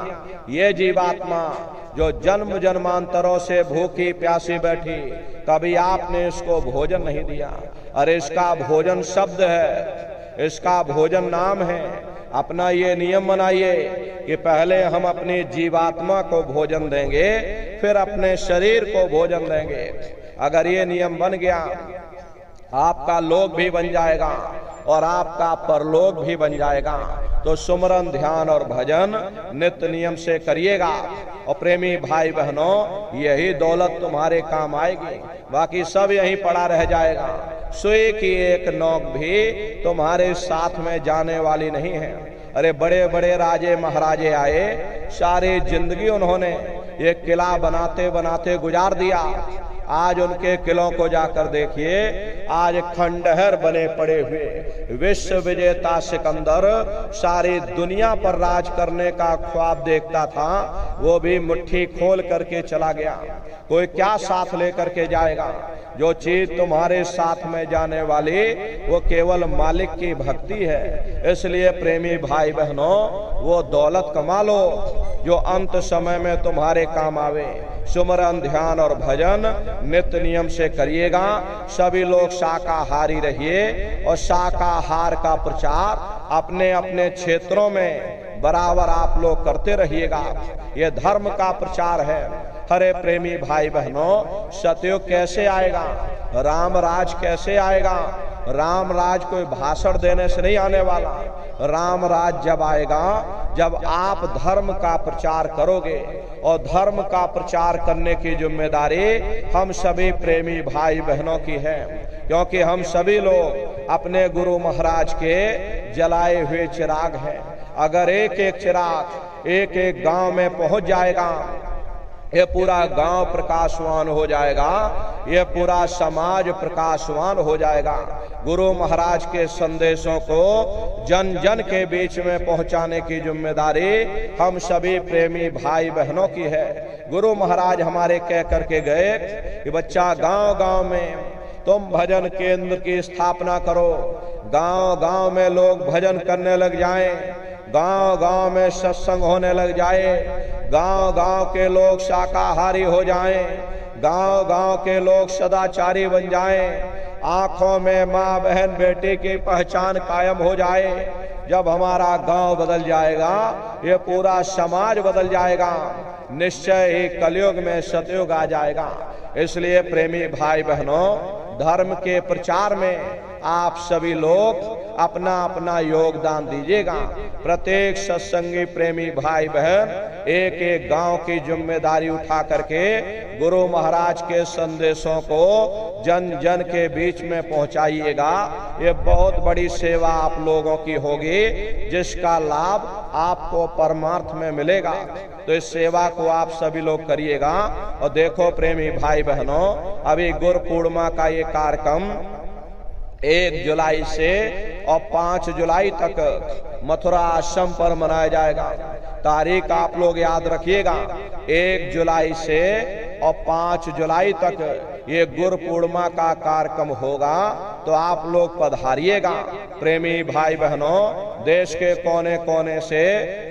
ये जीवात्मा जो जन्म जन्मांतरों से भूखी प्यासी बैठी, कभी आपने इसको भोजन नहीं दिया। अरे इसका भोजन शब्द है, इसका भोजन नाम है। अपना ये नियम बनाइए कि पहले हम अपनी जीवात्मा को भोजन देंगे, फिर अपने शरीर को भोजन देंगे। अगर ये नियम बन गया, आपका लोक भी बन जाएगा और आपका परलोक भी बन जाएगा। तो सुमरन, ध्यान और भजन नित्य नियम से करिएगा। और प्रेमी भाई बहनों, यही दौलत तुम्हारे काम आएगी, बाकी सब यहीं पड़ा रह जाएगा। सुई की एक नोक भी तुम्हारे साथ में जाने वाली नहीं है। अरे बड़े बड़े राजे महाराजे आए, सारी जिंदगी उन्होंने ये किला बनाते बनाते गुजार दिया। आज उनके किलों को जाकर देखिए, आज खंडहर बने पड़े हुए। विश्व विजेता सिकंदर सारी दुनिया पर राज करने का ख्वाब देखता था, वो भी मुट्ठी खोल करके चला गया। कोई क्या साथ लेकर के जाएगा? जो चीज तुम्हारे साथ में जाने वाली वो केवल मालिक की भक्ति है। इसलिए प्रेमी भाई बहनों, वो दौलत कमा लो जो अंत समय में तुम्हारे काम आवे। सुमरन, ध्यान और भजन नित्य नियम से करिएगा। सभी लोग शाकाहारी रहिए और शाकाहार का प्रचार अपने अपने क्षेत्रों में बराबर आप लोग करते रहिएगा। ये धर्म का प्रचार है। हरे प्रेमी भाई बहनों, सतयुग कैसे आएगा? राम राज कैसे आएगा? राम राज कोई भाषण देने से नहीं आने वाला। राम राज जब आएगा, जब आप धर्म का प्रचार करोगे। और धर्म का प्रचार करने की जिम्मेदारी हम सभी प्रेमी भाई बहनों की है, क्योंकि हम सभी लोग अपने गुरु महाराज के जलाए हुए चिराग हैं। अगर एक एक चिराग एक एक गांव में पहुंच जाएगा, ये पूरा गांव प्रकाशवान हो जाएगा, ये पूरा समाज प्रकाशवान हो जाएगा। गुरु महाराज के संदेशों को जन जन के बीच में पहुंचाने की जिम्मेदारी हम सभी प्रेमी भाई बहनों की है। गुरु महाराज हमारे कह करके गए कि बच्चा, गांव गांव में तुम भजन केंद्र की स्थापना करो। गांव गांव में लोग भजन करने लग जाएं, गांव गांव में सत्संग होने लग जाए, गांव गांव के लोग शाकाहारी हो जाएं, गांव गांव के लोग सदाचारी बन जाएं, आंखों में माँ बहन बेटी की पहचान कायम हो जाए। जब हमारा गांव बदल जाएगा, ये पूरा समाज बदल जाएगा। निश्चय ही कलयुग में सतयुग आ जाएगा। इसलिए प्रेमी भाई बहनों, धर्म के प्रचार में आप सभी लोग अपना अपना योगदान दीजिएगा। प्रत्येक सत्संगी प्रेमी भाई बहन एक एक गांव की जिम्मेदारी उठा करके गुरु महाराज के संदेशों को जन जन के बीच में पहुंचाइएगा। ये बहुत बड़ी सेवा आप लोगों की होगी, जिसका लाभ आपको परमार्थ में मिलेगा। तो इस सेवा को आप सभी लोग करिएगा। और देखो प्रेमी भाई बहनों, अभी गुरु पूर्णिमा का ये कार्यक्रम 1 जुलाई से और 5 जुलाई तक मथुरा आश्रम पर मनाया जाएगा। तारीख आप लोग याद रखिएगा, 1 जुलाई से और 5 जुलाई तक ये गुरु पूर्णिमा का कार्यक्रम होगा। तो आप लोग पधारिएगा। प्रेमी भाई बहनों, देश के कोने कोने से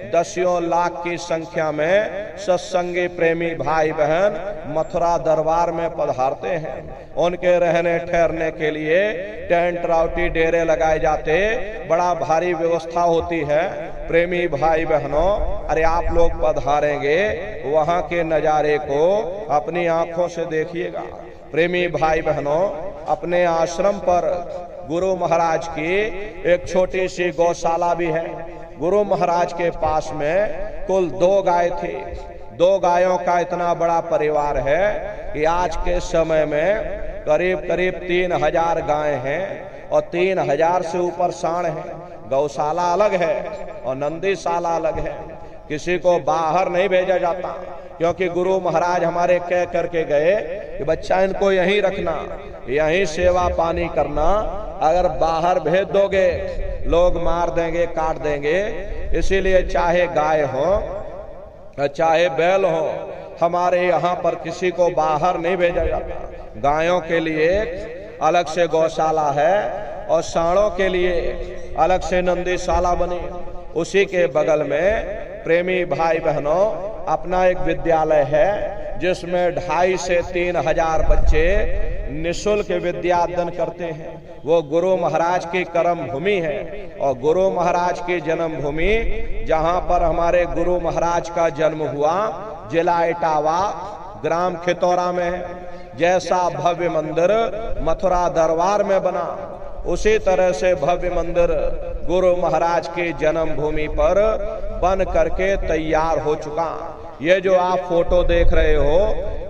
दसियों लाख की संख्या में सत्संगी प्रेमी भाई बहन मथुरा दरबार में पधारते हैं। उनके रहने ठहरने के लिए टेंट राउटी डेरे लगाए जाते, बड़ा भारी व्यवस्था होती है। प्रेमी भाई बहनों, अरे आप लोग पधारेंगे, वहां के नजारे को अपनी आंखों से देखिएगा। प्रेमी भाई बहनों, अपने आश्रम पर गुरु महाराज की एक छोटी सी गौशाला भी है। गुरु महाराज के पास में कुल 2 गाय थी। 2 गायों का इतना बड़ा परिवार है कि आज के समय में करीब करीब 3000 गाय हैं और 3000 से ऊपर सांड हैं। गौशाला अलग है और नंदीशाला अलग है। किसी को बाहर नहीं भेजा जाता, क्योंकि गुरु महाराज हमारे कह करके गए कि बच्चा इनको यहीं रखना, यहीं सेवा पानी करना। अगर बाहर भेज दोगे लोग मार देंगे, काट देंगे। इसीलिए चाहे गाय हो चाहे बैल हो, हमारे यहाँ पर किसी को बाहर नहीं भेजा जाता। गायों के लिए अलग से गौशाला है और सांडों के लिए अलग से नंदीशाला बनी। उसी के बगल में प्रेमी भाई बहनों अपना एक विद्यालय है, जिसमें 2,500 से 3,000 बच्चे निःशुल्क विद्यादान करते हैं। वो गुरु महाराज की कर्म भूमि है और गुरु महाराज की जन्म भूमि, जहाँ पर हमारे गुरु महाराज का जन्म हुआ, जिला इटावा, ग्राम खितौरा में है। जैसा भव्य मंदिर मथुरा दरबार में बना, उसी तरह से भव्य मंदिर गुरु महाराज की जन्म भूमि पर बन करके तैयार हो चुका। ये जो आप फोटो देख रहे हो,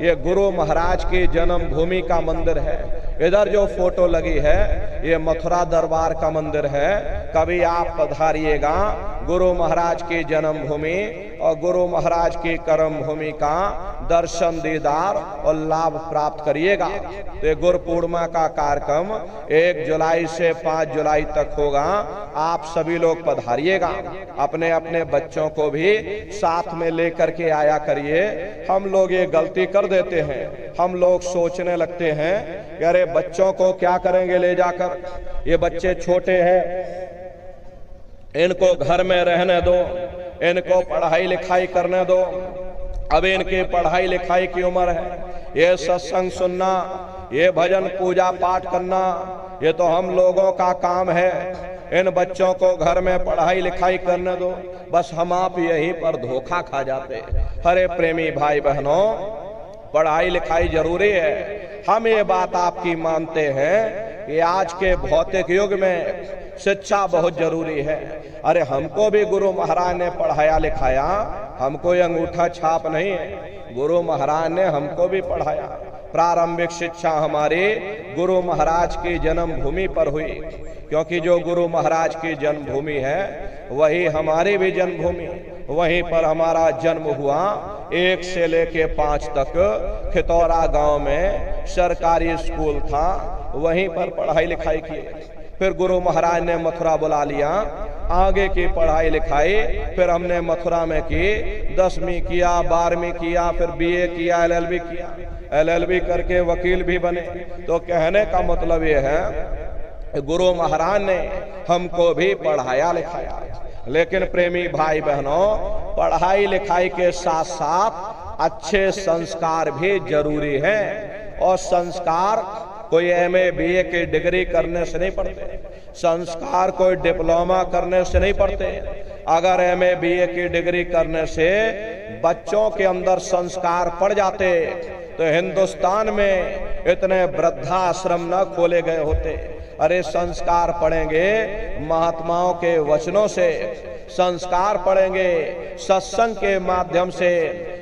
ये गुरु महाराज की जन्म भूमि का मंदिर है। इधर जो फोटो लगी है, ये मथुरा दरबार का मंदिर है। कभी आप पधारिएगा, गुरु महाराज की जन्म भूमि और गुरु महाराज की कर्म भूमि का दर्शन दीदार और लाभ प्राप्त करिएगा। तो गुरु पूर्णिमा का कार्यक्रम 1 जुलाई से 5 जुलाई तक होगा। आप सभी लोग पधारिएगा, अपने अपने बच्चों को भी साथ में लेकर के आया करिए। हम लोग ये गलती कर देते हैं, हम लोग सोचने लगते हैं कि अरे बच्चों को क्या करेंगे ले जाकर, ये बच्चे छोटे हैं, इनको घर में रहने दो, इनको पढ़ाई लिखाई करने दो। अब इनकी पढ़ाई लिखाई की उम्र है, ये सत्संग सुनना, ये भजन पूजा पाठ करना, ये तो हम लोगों का काम है। इन बच्चों को घर में पढ़ाई लिखाई करने दो। बस हम आप यहीं पर धोखा खा जाते। हरे प्रेमी भाई बहनों, पढ़ाई लिखाई जरूरी है। हम ये बात आपकी मानते हैं कि आज के भौतिक युग में शिक्षा बहुत जरूरी है। अरे हमको भी गुरु महाराज ने पढ़ाया लिखाया, हमको ये अंगूठा छाप नहीं है, गुरु महाराज ने हमको भी पढ़ाया। प्रारंभिक शिक्षा हमारी गुरु महाराज की जन्म भूमि पर हुई, क्योंकि जो गुरु महाराज की जन्मभूमि है वही हमारी भी जन्मभूमि। वहीं पर हमारा जन्म हुआ। 1 से लेके 5 तक खितौरा गांव में सरकारी स्कूल था, वहीं पर पढ़ाई लिखाई की। फिर गुरु महाराज ने मथुरा बुला लिया, आगे की पढ़ाई लिखाई फिर हमने मथुरा में की। 10वीं किया, 12वीं किया, फिर BA किया, LLB किया, LLB करके वकील भी बने। तो कहने का मतलब ये है गुरु महाराज ने हमको भी पढ़ाया लिखाया। लेकिन प्रेमी भाई बहनों, पढ़ाई लिखाई के साथ साथ अच्छे संस्कार भी जरूरी हैं। और संस्कार कोई MA BA की डिग्री करने से नहीं पढ़ते, संस्कार कोई डिप्लोमा करने से नहीं पढ़ते। अगर MA BA की डिग्री करने से बच्चों के अंदर संस्कार पड़ जाते तो हिंदुस्तान में इतने वृद्धाश्रम न खोले गए होते। अरे संस्कार पढ़ेंगे महात्माओं के वचनों से, संस्कार पढ़ेंगे सत्संग के माध्यम से।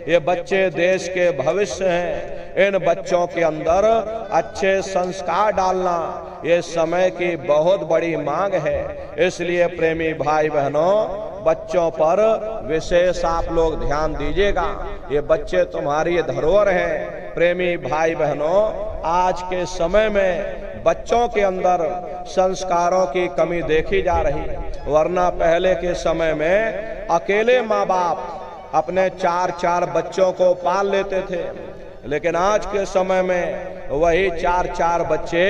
ये बच्चे देश के भविष्य हैं, इन बच्चों के अंदर अच्छे संस्कार डालना ये समय की बहुत बड़ी मांग है। इसलिए प्रेमी भाई बहनों, बच्चों पर विशेष आप लोग ध्यान दीजिएगा। ये बच्चे तुम्हारी धरोहर हैं। प्रेमी भाई बहनों, आज के समय में बच्चों के अंदर संस्कारों की कमी देखी जा रही, वरना पहले के समय में अकेले माँ बाप अपने 4-4 बच्चों को पाल लेते थे। लेकिन आज के समय में वही 4-4 बच्चे,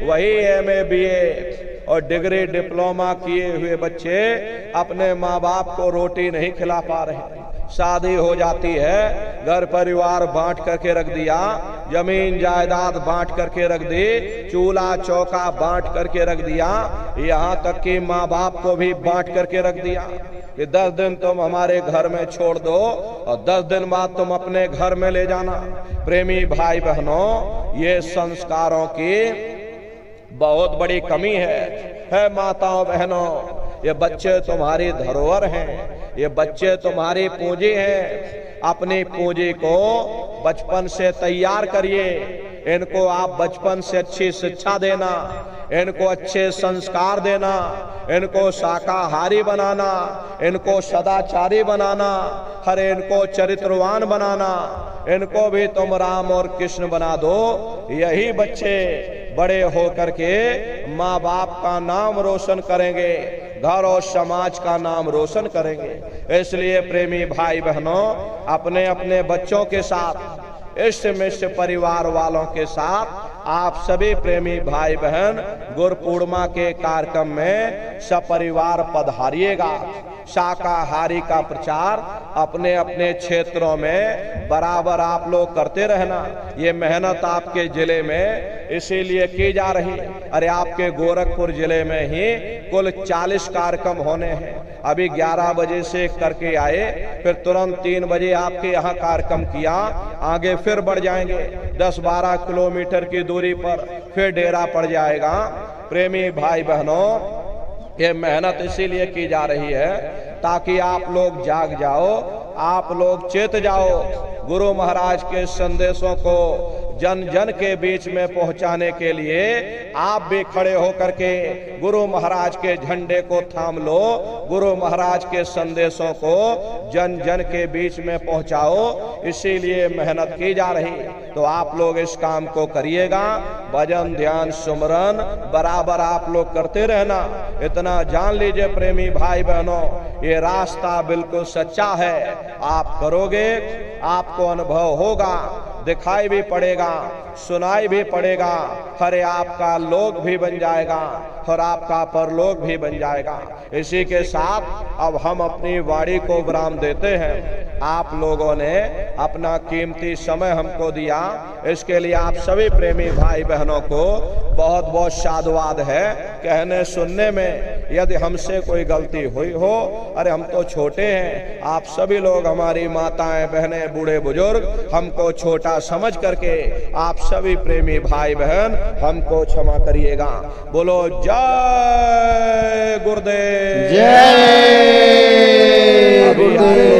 वही MA BA और डिग्री डिप्लोमा किए हुए बच्चे अपने माँ बाप को रोटी नहीं खिला पा रहे। शादी हो जाती है, घर परिवार बांट करके रख दिया, जमीन जायदाद बांट करके रख दी, चूल्हा चौका बांट करके रख दिया, यहाँ तक कि माँ बाप को भी बांट करके रख दिया कि 10 दिन तुम हमारे घर में छोड़ दो और 10 दिन बाद तुम अपने घर में ले जाना। प्रेमी भाई बहनों, ये संस्कारों की बहुत बड़ी कमी है माताओं बहनों। ये बच्चे तुम्हारी धरोहर हैं, ये बच्चे तुम्हारी पूंजी हैं। अपनी पूंजी को बचपन से तैयार करिए। इनको आप बचपन से अच्छी शिक्षा देना, इनको अच्छे संस्कार देना, इनको शाकाहारी बनाना, इनको सदाचारी बनाना, हर इनको चरित्रवान बनाना, इनको भी तुम राम और कृष्ण बना दो। यही बच्चे बड़े होकर के माँ बाप का नाम रोशन करेंगे, घर और समाज का नाम रोशन करेंगे। इसलिए प्रेमी भाई बहनों, अपने अपने बच्चों के साथ, इष्ट मिष्ट परिवार वालों के साथ आप सभी प्रेमी भाई बहन गुरु पूर्णिमा के कार्यक्रम में सपरिवार पधारिएगा। शाकाहारी का प्रचार अपने अपने क्षेत्रों में बराबर आप लोग करते रहना। ये मेहनत आपके जिले में इसीलिए की जा रही। अरे आपके गोरखपुर जिले में ही कुल 40 कार्यक्रम होने हैं। अभी 11 बजे से करके आए, फिर तुरंत 3 बजे आपके यहाँ कार्यक्रम किया, आगे फिर बढ़ जाएंगे 10-12 किलोमीटर की दूरी पर फिर डेरा पड़ जाएगा। प्रेमी भाई बहनों, ये मेहनत इसीलिए की जा रही है ताकि आप लोग जाग जाओ, आप लोग चेत जाओ। गुरु महाराज के संदेशों को जन जन के बीच में पहुंचाने के लिए आप भी खड़े होकर के गुरु महाराज के झंडे को थाम लो। गुरु महाराज के संदेशों को जन जन के बीच में पहुंचाओ, इसीलिए मेहनत की जा रही। तो आप लोग इस काम को करिएगा। भजन ध्यान सुमरन बराबर आप लोग करते रहना। इतना जान लीजिए प्रेमी भाई बहनों, ये रास्ता बिल्कुल सच्चा है। आप करोगे, आपको अनुभव होगा, दिखाई भी पड़ेगा, सुनाई भी पड़ेगा। हरे आपका लोक भी बन जाएगा और आपका परलोक भी बन जाएगा। इसी के साथ अब हम अपनी वाणी को विराम देते हैं। आप लोगों ने अपना कीमती समय हमको दिया, इसके लिए आप सभी प्रेमी भाई बहनों को बहुत बहुत साधुवाद है। कहने सुनने में यदि हमसे कोई गलती हुई हो, अरे हम तो छोटे हैं, आप सभी लोग हमारी माताएं बहनें बूढ़े बुजुर्ग हमको छोटा समझ करके आप सभी प्रेमी भाई बहन हमको क्षमा करिएगा। बोलो जय गुरुदेव, जय गुरुदेव।